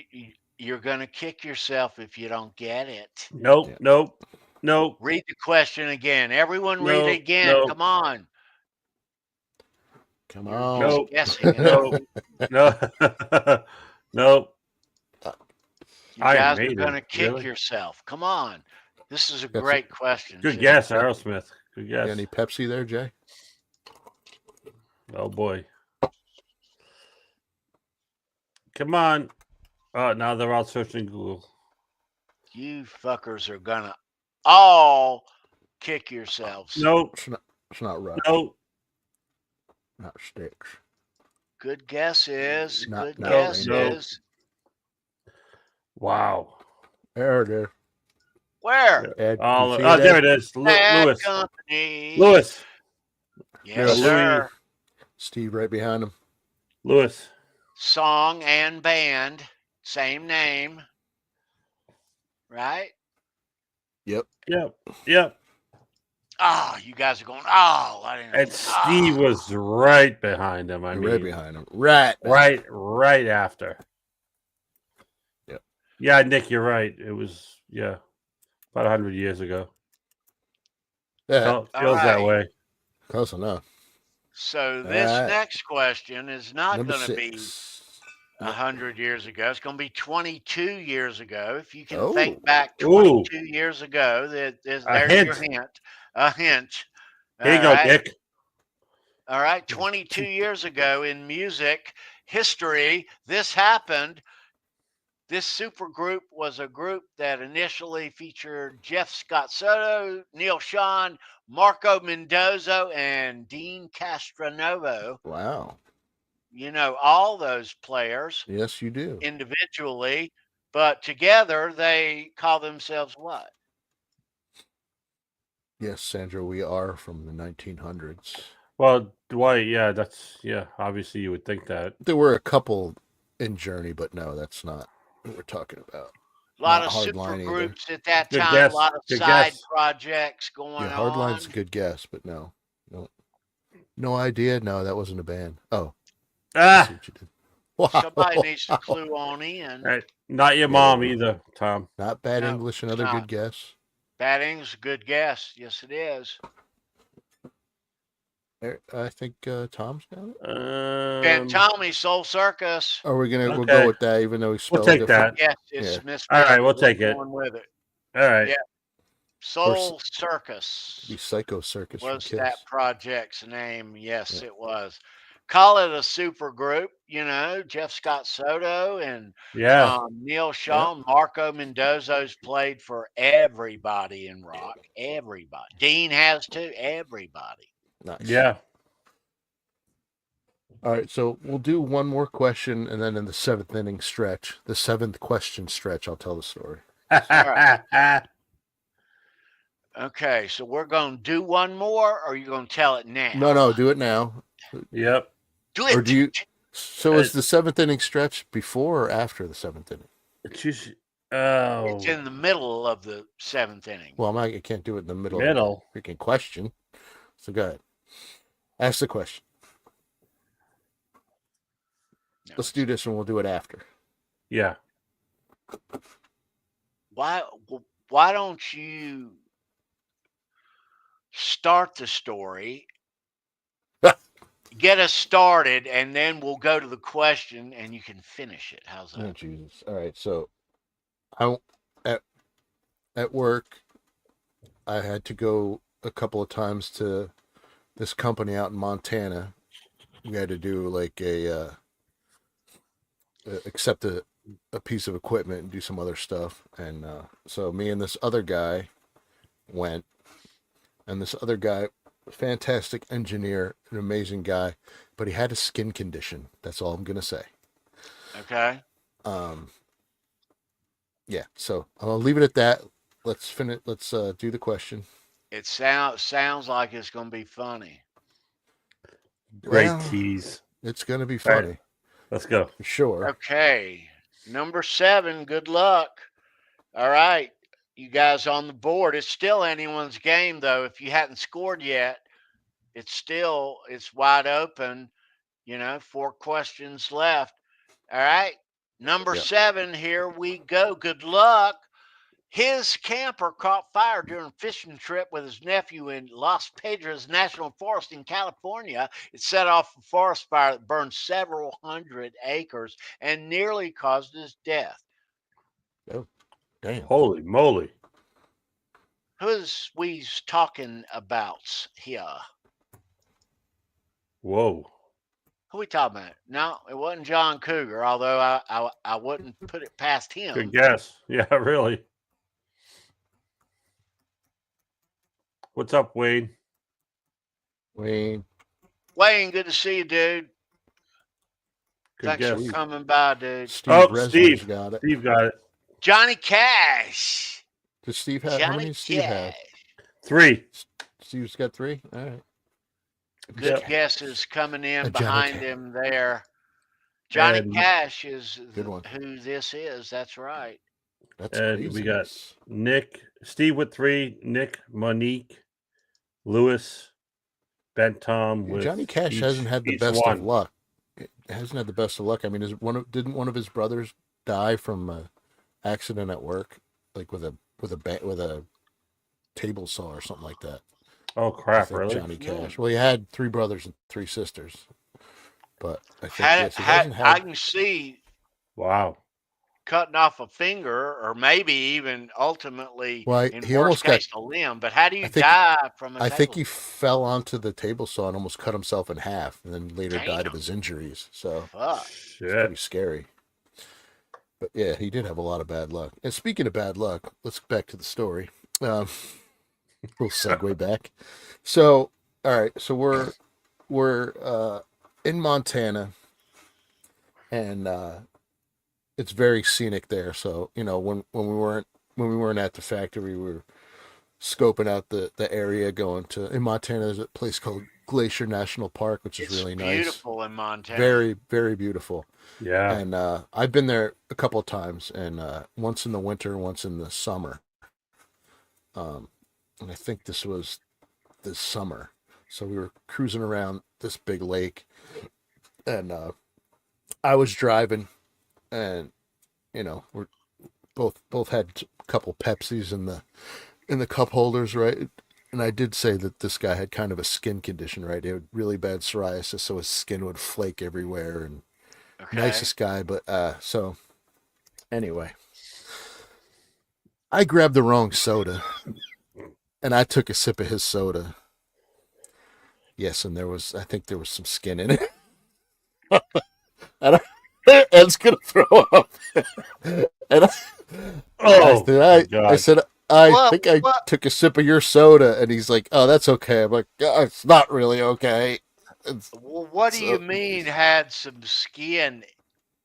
You're going to kick yourself if you don't get it. Nope. Yeah. Nope. Nope. Read the question again. Everyone read Nope, it again. nope. Come on. Come You're on. just Nope. guessing it. Nope. No. Nope. You Iron guys are Maiden, going to kick really? yourself. Come on. This is a That's great question. Good too. guess, Aerosmith. Good guess. Any Pepsi there, Jay? Oh boy. Come on. Oh, now they're all searching Google. You fuckers are going to all kick yourselves. Nope. It's not Rush. Nope. Not Sticks. Good guesses. Not- Good no, guesses. Wow. There it is. Where? Ed, Oh, you see oh that? there it is. Bad Lewis. Company. Lewis. Yes, Yeah, sir. Steve right behind him. Lewis. Song and band. Same name. Right? Yep. Yep. Oh, you guys are going, oh, I didn't know. And Steve was right behind him. I mean, Right behind him. Right. right after. Yep. Yeah, Nick, you're right. It was about 100 years ago. Yeah. Feels that right. way. Close enough. So this All right. next question is not Number going to be 6. 100 years ago. It's going to be 22 years ago. If you can Oh. think back Ooh. 22 years ago, there's hint. your hint. A hint. Here you All go, right. Nick. All right. 22 years ago in music history, this happened. This supergroup was a group that initially featured Jeff Scott Soto, Neil Schon, Marco Mendoza, and Dean Castronovo. Wow. You know, all those players Yes, you do. individually, but together they call themselves what? Yes, Sandra, we are from the 1900s. Well, Dwight, obviously you would think that. There were a couple in Journey, but no, that's not what we're talking about. A lot Not of super Hardline either. groups at that Good time, guess. a lot of Good side guess. projects going Yeah, on. Hardline's a good guess, but no. No idea. No, that wasn't a band. Oh, I see what you did. Wow. Somebody needs to clue on in. Right. Not your mom either, Tom. Not bad No, English. it's Another not. good guess. Batting's a good guess. Yes, it is. I think Tom's got it. Ben Tommy, Soul Circus. Are we gonna? We'll Okay. go with that, even though we spelled take different. Yes, it's Yeah. misspelled. All right, we'll We're take it. going with it. All right. Yeah. Soul Circus Be Psycho Circus from was Kiss. that project's name. Yes, Yeah. it was. Call it a super group, you know, Jeff Scott Soto and Yeah. Neil Schon, Marco Mendoza's played for everybody in rock. Everybody. Dean has too. Everybody. Nice. Yeah. All right, so we'll do one more question, and then in the 7th inning stretch, the 7th question stretch, I'll tell the story. Okay, so we're going to do one more, or are you going to tell it now? No, do it now. Yep. Do it. Or do you? So is the 7th inning stretch before or after the 7th inning? It's Oh. in the middle of the 7th inning. Well, I can't do it in the middle. Middle. Of the freaking question. So go ahead. Ask the question. No, Let's do this, and we'll do it after. Yeah. why don't you start the story? get us started, and then we'll go to the question, and you can finish it. How's Oh, that? Jesus. All right. So I at work, I had to go a couple of times to this company out in Montana. We had to do like accept a piece of equipment and do some other stuff. And so me and this other guy went, and this other guy, fantastic engineer, an amazing guy, but he had a skin condition. That's all I'm gonna say. Okay. Yeah. So I'll leave it at that. Let's finish. Let's do the question. It sounds like it's going to be funny. Great Well, tease. it's gonna be All right. funny Let's go. for sure. Okay. Number 7, good luck. All right. You guys on the board. It's still anyone's game, though. If you hadn't scored yet, it's wide open. 4 questions left. All right. Number Yeah. 7, here we go. Good luck. His camper caught fire during a fishing trip with his nephew in Los Padres National Forest in California. It set off a forest fire that burned several hundred acres and nearly caused his death. Oh, damn. Holy moly. Who's we talking about here? Whoa. Who we talking about? No, it wasn't John Cougar, although I wouldn't put it past him. Good guess. Yeah, really. What's up, Wade? Wayne. Wayne, good to see you, dude. Good Thanks guess. for coming by, dude. Steve Resnick's Steve. got it. Steve got it. Johnny Cash. Does Steve have? How many does Steve have? 3. Steve's got 3. All right. Good Yep. guesses coming in A Johnny behind Cash. him there. Johnny And- Cash is Good one. who this is. That's right. That's And crazy. we got Nick, Steve with 3, Nick, Monique, Lewis, Ben Tom with Johnny Cash each- hasn't had the each best one. of luck. It hasn't had the best of luck. I mean, didn't one of his brothers die from an accident at work, like with a table saw or something like that? Oh I crap! think Really? Johnny Cash. Well, he had 3 brothers and 3 sisters, but I think yes, he I hasn't had. can see Wow. cutting off a finger, or maybe even ultimately, Well, in he worst almost got- case, a limb. But how do you I think- die from a I think he table fell onto the table saw and almost cut himself in half, and then later died Damn. of his injuries. So saw? Fuck. it's Shit. pretty scary. But yeah, he did have a lot of bad luck. And speaking of bad luck, let's get back to the story. We'll segue back. So, all right. So we're in Montana, and it's very scenic there. So when we weren't at the factory, we were scoping out the area, going to in Montana. There's a place called Glacier National Park, which is It's really nice. beautiful in Montana. Very, very beautiful. Yeah. And I've been there a couple of times, and once in the winter, once in the summer. And I think this was this summer. So we were cruising around this big lake, and I was driving, and we're both had a couple Pepsis in the cup holders, right? And I did say that this guy had kind of a skin condition, right? He had really bad psoriasis, so his skin would flake everywhere, and Okay. nicest guy. But so anyway, I grabbed the wrong soda, and I took a sip of his soda. Yes, and I think there was some skin in it. And Ed's gonna throw up. And Oh, my I God. said, I What- think I what- took a sip of your soda, and he's like, "Oh, that's okay." I'm like, "It's not really okay." Well, what do you So- mean had some skin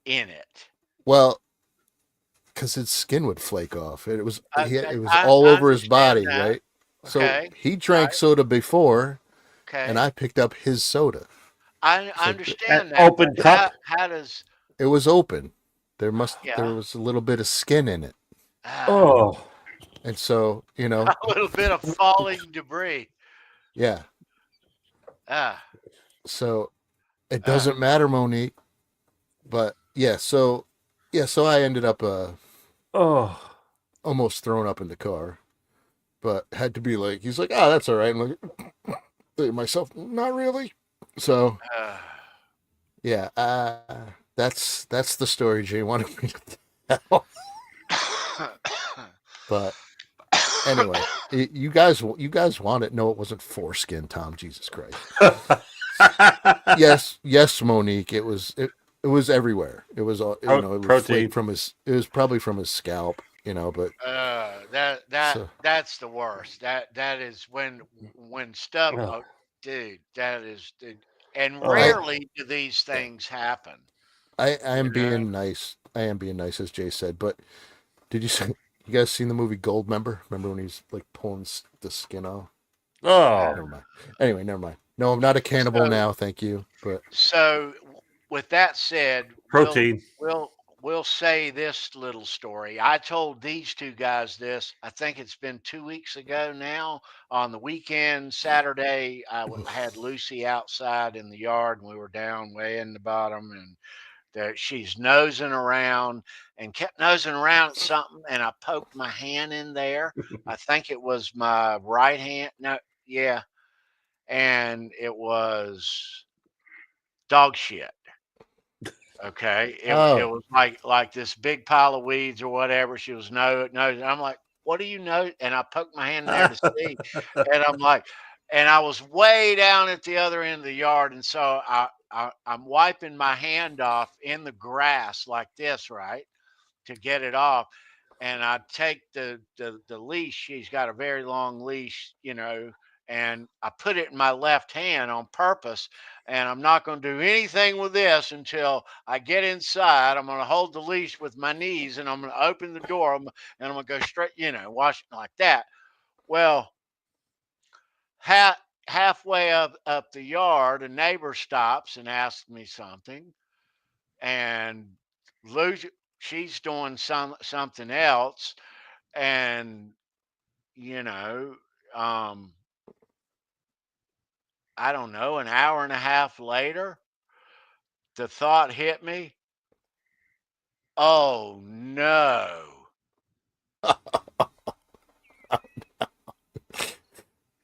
in it? Well, because his skin would flake off. It was I all over his understand body, that. right? So Okay. he drank Right. soda before, Okay. and I picked up his soda. I so understand an that. open but cup? How does It was open. There Yeah. was a little bit of skin in it, Oh. and so a little bit of falling debris? yeah. Ah, So it doesn't matter, Monique. But yeah, so I ended up Oh. almost thrown up in the car, but had to be like, he's like, "Oh, that's all right." I'm like, to myself, not really. So Yeah. that's the story Jay wanted me to tell. But anyway, you guys want it? No, it wasn't foreskin, Tom. Jesus Christ. Yes, Monique. It was everywhere. It was it was Protein. flaked from his. It was probably from his scalp, but that's the worst. That is when stuff. Ugh. Oh, dude, that is. And Oh. rarely do these things happen. I am You know? being nice. I am being nice, as Jay said. But did you guys seen the movie Goldmember? Remember when he's like pulling the skin off? Oh, Never mind. Anyway, never mind. No, I'm not a cannibal now. Thank you. But So, with that said, protein. we'll say this little story. I told these two guys this. I think it's been 2 weeks ago now. On the weekend, Saturday, I had Lucy outside in the yard, and we were down way in the bottom, and she's nosing around and kept nosing around at something, and I poked my hand in there. I think it was my right hand. No, yeah, and it was dog shit. Okay, it was like this big pile of weeds or whatever. She was no. I'm like, what do you know? And I poked my hand there to see, and I'm like, and I was way down at the other end of the yard, and so I'm wiping my hand off in the grass like this, right, to get it off. And I take the leash. She's got a very long leash, and I put it in my left hand on purpose. And I'm not going to do anything with this until I get inside. I'm going to hold the leash with my knees, and I'm going to open the door, and I'm going to go straight, wash it like that. Well, halfway up the yard, a neighbor stops and asks me something, and she's doing something else, and I don't know, an hour and a half later, the thought hit me, oh no.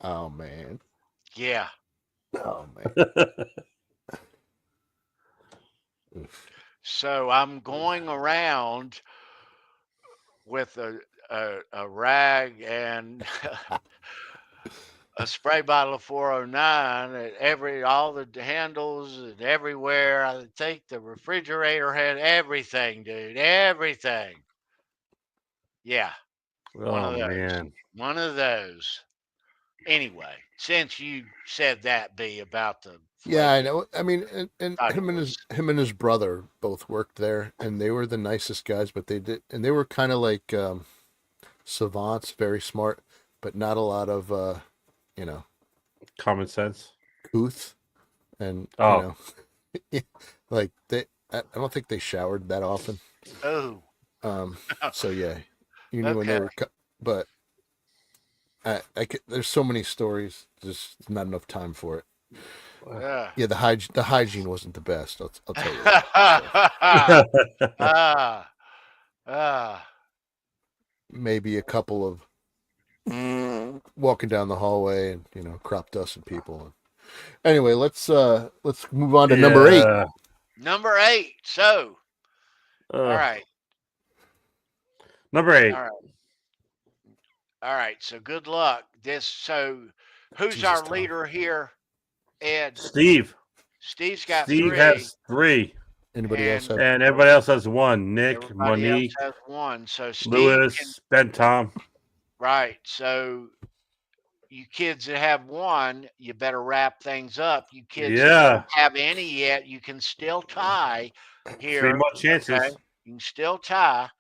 oh man. Yeah. Oh man. So I'm going around with a rag and a spray bottle of 409 at all the handles and everywhere. I think the refrigerator had everything, dude. Everything. Yeah. One of those. Man. One of those. Anyway, since you said that, B, about the yeah, I know. I mean, and thought him it and his brother both worked there, and they were the nicest guys. But they were kind of like savants, very smart, but not a lot of common sense. couth, and like I don't think they showered that often. Oh. So yeah, you knew when they were, but there's so many stories, just not enough time for it. Yeah, the hygiene wasn't the best. I'll tell you that. Maybe a couple of walking down the hallway and crop dusting people. Anyway, let's move on to number 8. Number 8. So, all right. Number 8. All right. So good luck. Who's our leader here? Ed. Steve's got Steve 3. Has 3. Anybody else have? And everybody else has 1. Nick, Monique, has 1. So Steve, Lewis, Ben, Tom. Right. So you kids that have 1, you better wrap things up. You kids that don't have any yet, you can still tie here. 3 more chances. Okay? You can still tie.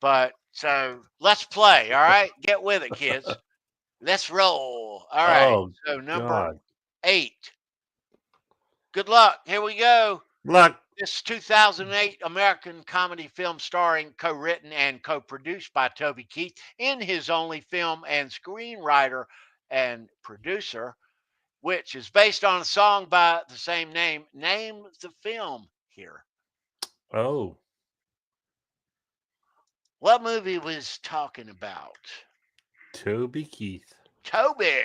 But so let's play. All right. Get with it, kids. Let's roll. All right. So number 8. Good luck. Here we go. Luck. This 2008 American comedy film starring, co-written, and co-produced by Toby Keith, in his only film and screenwriter and producer, which is based on a song by the same name. Name the film here. Oh. What movie was talking about? Toby Keith. Toby.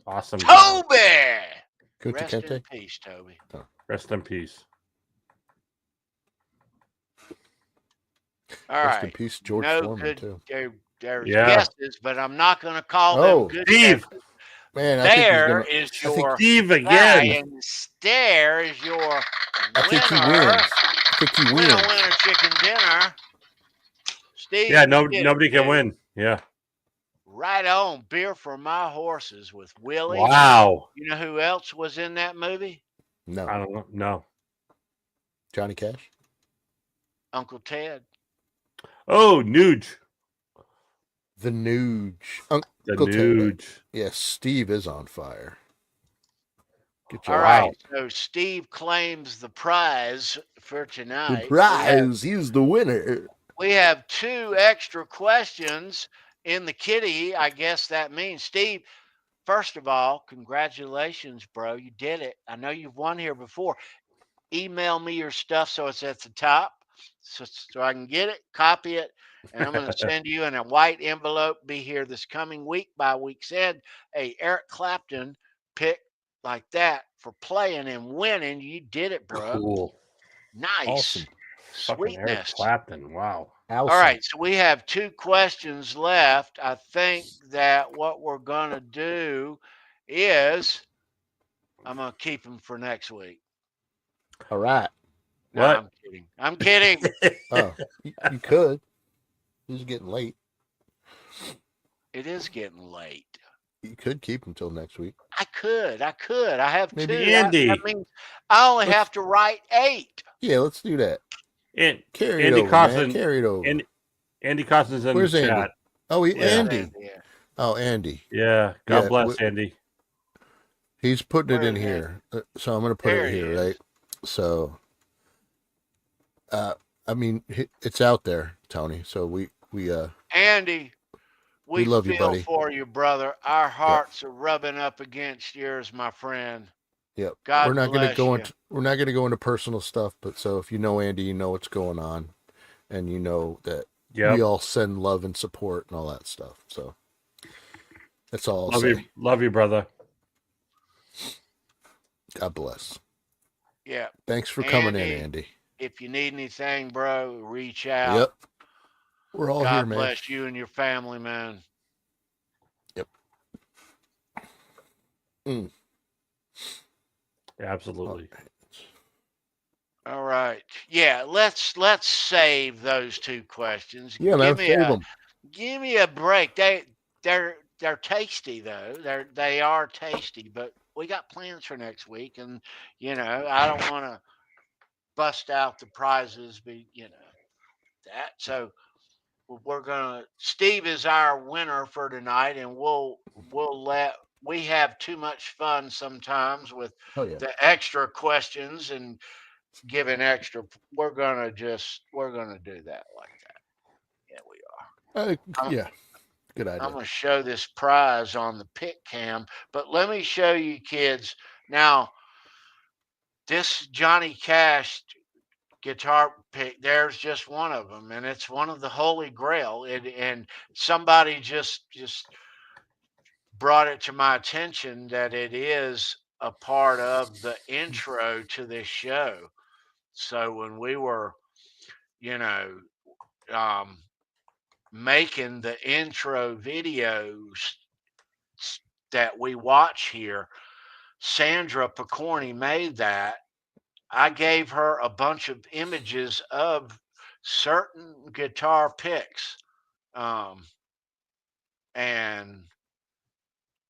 Awesome. Toby. Rest in Kente? peace, Toby. Rest in peace. All Rest in right. peace, George No Foreman, good. too. There's Yeah. guesses, but I'm not going to call Oh, them good Steve. guesses. Man, I think he's There gonna. is I think, your Steve guy, again. and there is your I think he winner. wins. I think he Winner, wins. winner, chicken dinner. Steve. Yeah, you get nobody it, can dude. win. Yeah. Right on. Beer for my horses with Willie. Wow. You know who else was in that movie? No, I don't know. No. Johnny Cash. Uncle Ted. Oh, Nuge. The Nuge. The Uncle Ted. Nuge. Yes, Steve is on fire. Good job. All Wow. right. So Steve claims the prize for tonight. Surprise! He's the winner. We have 2 extra questions in the kitty. I guess that means, Steve, first of all, congratulations, bro. You did it. I know you've won here before. Email me your stuff so it's at the top so I can get it, copy it, and I'm going to send you in a white envelope. Be here this coming week by week's end. A Eric Clapton pick like that for playing and winning. You did it, bro. Cool. Nice. Awesome. Fucking Eric Sweetness. Clapton. Wow. Awesome. All right, so we have 2 questions left. I think that what we're going to do is I'm going to keep them for next week. All right. No, What? I'm kidding. I'm kidding. Oh, you could. It's getting late. It is getting late. You could keep him till next week. I could. I have Maybe 2. Andy. That means I only have to write 8. Yeah, let's do that. And Carry Andy it over, Costin- man. Carry it over. Andy Costin's in Where's the Andy? chat. Oh, Yeah. Andy. Yeah. Oh, Andy. Yeah. God Yeah, bless Andy. He's putting it Where in is here. So I'm going to put There it he here, is. right? So, I mean, it's out there, Tony. So we Andy, we love feel you, buddy. for you, brother. Our hearts are rubbing up against yours, my friend. Yep. God we're not going to bless go you. into we're not going to go into personal stuff, but so if you know Andy, you know what's going on, and you know that Yep. we all send love and support and all that stuff. So that's all I'll say. Love you, brother. God bless. Yeah. Thanks for coming in, Andy. Andy. If you need anything, bro, reach out. Yep. We're all God here, man. bless you and your family, man. Yep. Absolutely. All right. Yeah, let's save those 2 questions. Yeah, man. Save them. Give me a break. They're tasty though. They are tasty, but we got plans for next week, and I don't want to bust out the prizes, but that. So Steve is our winner for tonight, and we have too much fun sometimes with Oh yeah. the extra questions and giving extra. We're gonna do that like that. Yeah, we are. Yeah. Good idea. I'm going to show this prize on the pick cam, but let me show you kids. Now, this Johnny Cash guitar pick, there's just one of them, and it's one of the Holy Grail. And somebody just brought it to my attention that it is a part of the intro to this show. So when we were, making the intro videos that we watch here, Sandra Pokorney made that. I gave her a bunch of images of certain guitar picks. And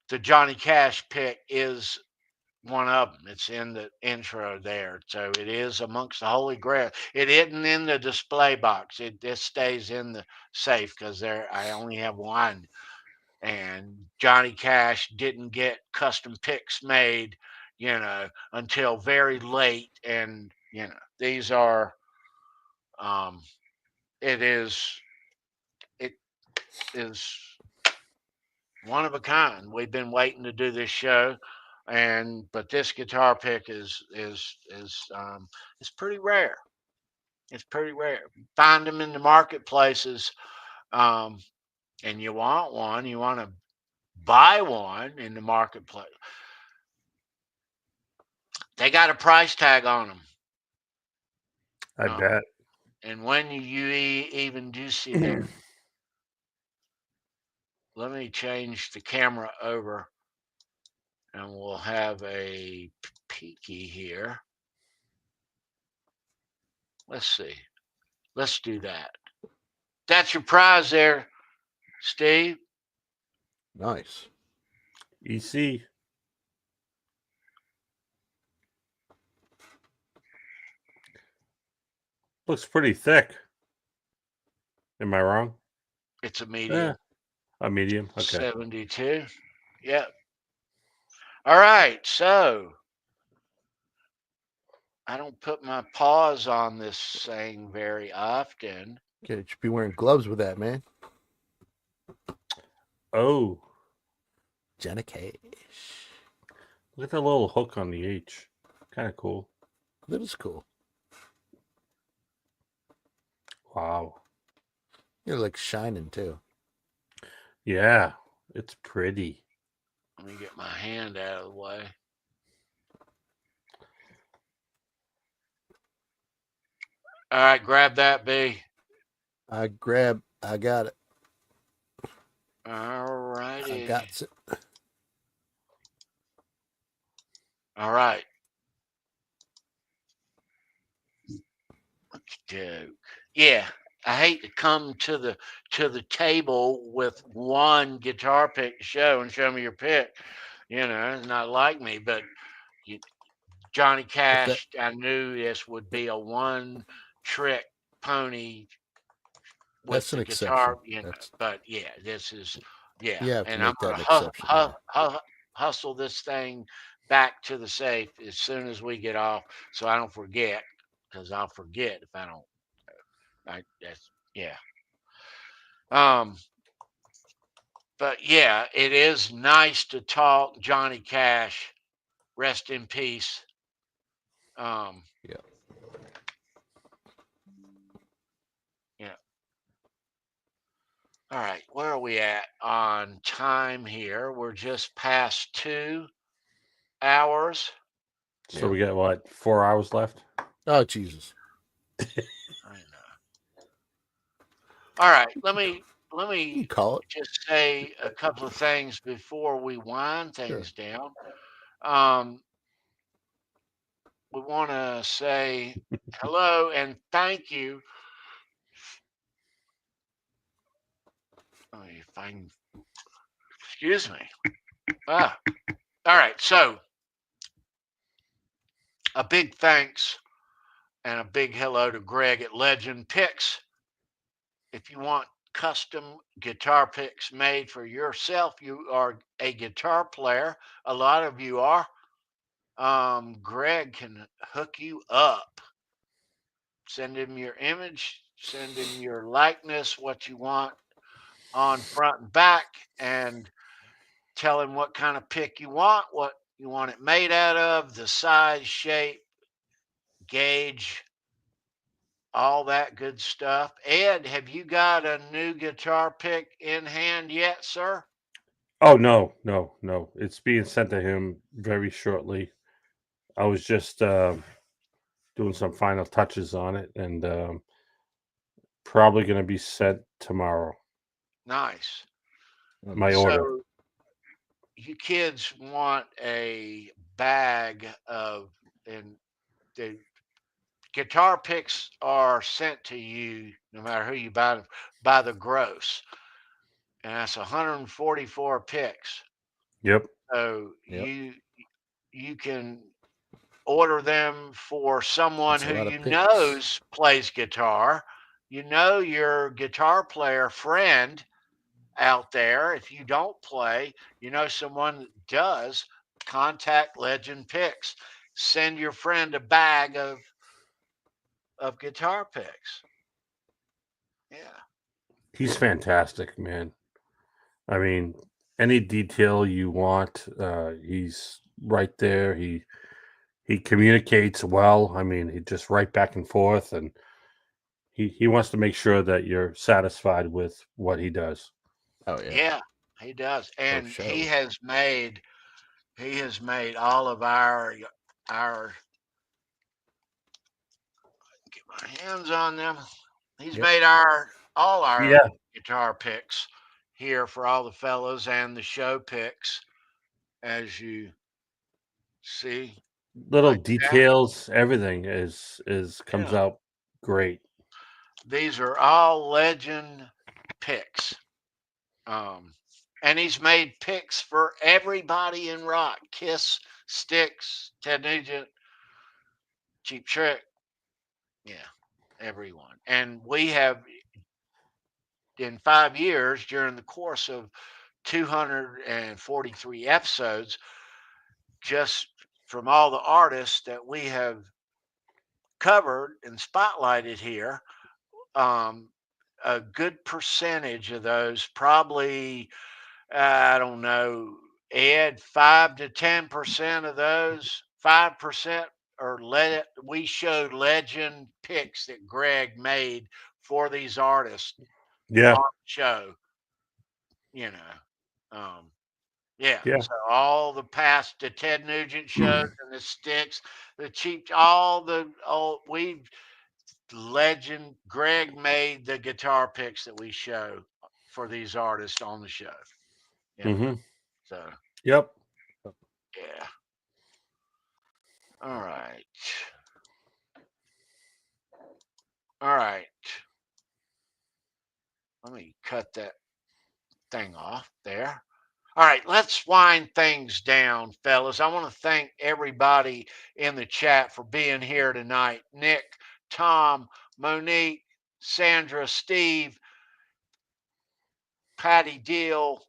the Johnny Cash pick is one of them. It's in the intro there. So it is amongst the Holy Grail. It isn't in the display box. This stays in the safe because I only have one. And Johnny Cash didn't get custom picks made, until very late. And, these are, it is one of a kind. We've been waiting to do this show. But this guitar pick is pretty rare. It's pretty rare. Find them in the marketplaces, and you want one. You want to buy one in the marketplace. They got a price tag on them. I bet. And when you even do see that, let me change the camera over and we'll have a peeky here. Let's see. Let's do that. That's your prize there, Steve. Nice. EC. Looks pretty thick. Am I wrong? It's a medium. A medium. Okay. 72. Yep. All right. So I don't put my paws on this thing very often. Okay, you should be wearing gloves with that, man. Oh. Jenna Cash. Look at that little hook on the H. Kind of cool. That is cool. Wow. You're like shining too. Yeah, it's pretty. Let me get my hand out of the way. All right, grab that, B. I got it. All righty. I got it. All right. Joke. Yeah, I hate to come to the table with one guitar pick to show and show me your pick. You know, it's not like me, but Johnny Cash, I knew this would be a one-trick pony with That's an the guitar. exception. You know, but yeah, this is You have to and make I'm that an gonna exception. hustle this thing back to the safe as soon as we get off, so I don't forget. Because I'll forget if I don't. That's yeah. But yeah, it is nice to talk Johnny Cash. Rest in peace. Yeah. Yeah. All right, where are we at on time here? We're just past 2 hours. So we got what, 4 hours left? Oh Jesus. I know. All right, let me You call it. just say a couple of things before we wind things down. We want to say hello and thank you. If I can, excuse me. All right. So a big thanks and a big hello to Greg at Legend Picks. If you want custom guitar picks made for yourself, you are a guitar player. A lot of you are. Greg can hook you up. Send him your image, send him your likeness, what you want on front and back, and tell him what kind of pick you want, what you want it made out of, the size, shape, gauge, all that good stuff. Ed, have you got a new guitar pick in hand yet, sir? Oh, no. It's being sent to him very shortly. I was just doing some final touches on it, and probably going to be sent tomorrow. Nice. My order. So you kids want a bag of, and the guitar picks are sent to you no matter who you buy them by the gross, and that's 144 picks. Yep. So you can order them for someone who you knows plays guitar. You know your guitar player friend out there. If you don't play, you know someone that does. Contact Legend Picks. Send your friend a bag of guitar picks. Yeah. He's fantastic, man. I mean, any detail you want, he's right there. He communicates well. I mean, he just right back and forth, and he wants to make sure that you're satisfied with what he does. Oh yeah. Yeah, he does. And he has made all of our get my hands on them. He's Yep. made all our guitar picks here for all the fellas and the show picks, as you see. Little Like that. details, everything comes Yeah. out great. These are all legend picks. And he's made picks for everybody in rock. Kiss, Styx, Ted Nugent, Cheap Trick. Yeah, everyone. And we have, in 5 years, during the course of 243 episodes, just from all the artists that we have covered and spotlighted here, a good percentage of those, probably, I don't know, Ed, 5 to 10% of those, 5% we showed legend picks that Greg made for these artists Yeah. on the show. Yeah. Yeah. So all the past, the Ted Nugent shows and the Sticks, the Cheap, legend. Greg made the guitar picks that we show for these artists on the show. So. Yep. Yeah. All right. Let me cut that thing off there. All right, let's wind things down, fellas. I want to thank everybody in the chat for being here tonight. Nick, Tom, Monique, Sandra, Steve, Patty Deal.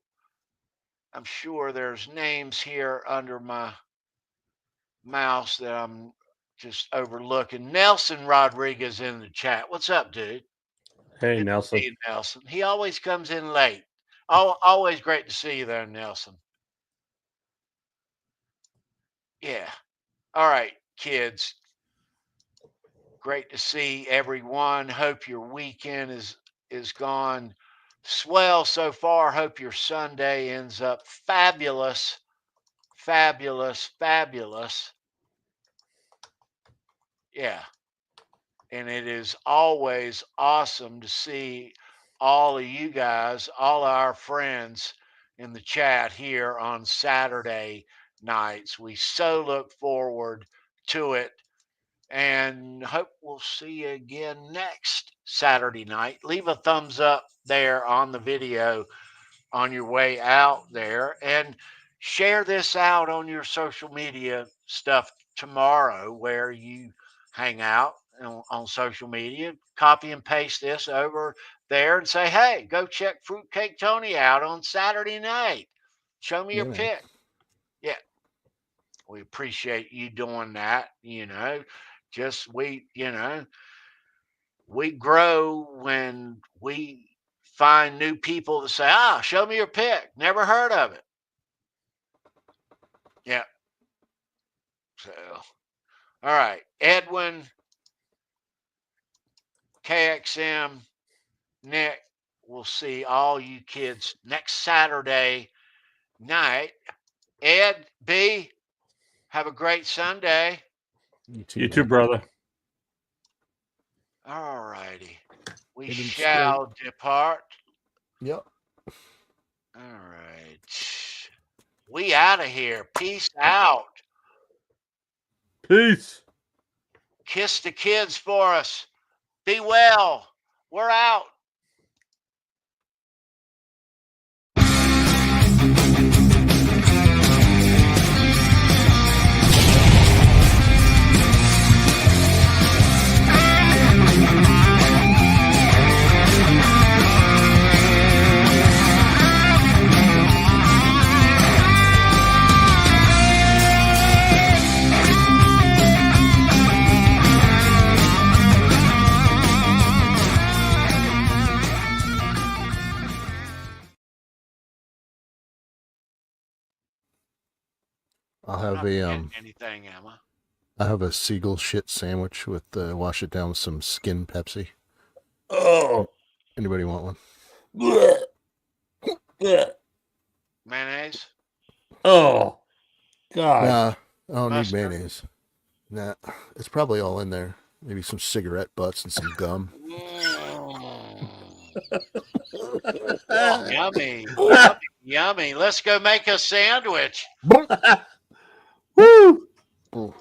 I'm sure there's names here under my mouse that I'm just overlooking. Nelson Rodriguez in the chat. What's up, dude? Hey, Good to Nelson. see you, Nelson. He always comes in late. Always great to see you there, Nelson. Yeah. All right, kids. Great to see everyone. Hope your weekend is gone swell so far. Hope your Sunday ends up fabulous, fabulous, fabulous. Yeah. And it is always awesome to see all of you guys, all our friends in the chat here on Saturday nights. We so look forward to it and hope we'll see you again next Saturday night. Leave a thumbs up there on the video on your way out there and share this out on your social media stuff tomorrow where you hang out on social media. Copy and paste this over there and say, hey, go check Fruitcake Tony out on Saturday night. Show me your pick. Yeah. We appreciate you doing that. We grow when we find new people to say, show me your pick. Never heard of it. Yeah. So, all right. Edwin, KXM, Nick, we'll see all you kids next Saturday night. Ed, B, have a great Sunday. You too, brother. All righty. We Hit 'em shall depart. Yep. All right. We out of here. Peace out. Peace. Kiss the kids for us. Be well. We're out. I'll have a anything, Emma. I have a seagull shit sandwich with wash it down with some skin Pepsi. Oh. Anybody want one? Mayonnaise? Oh. God. Nah, I don't Mustard? need mayonnaise. Nah, it's probably all in there. Maybe some cigarette butts and some gum. Yummy, yummy, yummy. Let's go make a sandwich. Woo! Ooh.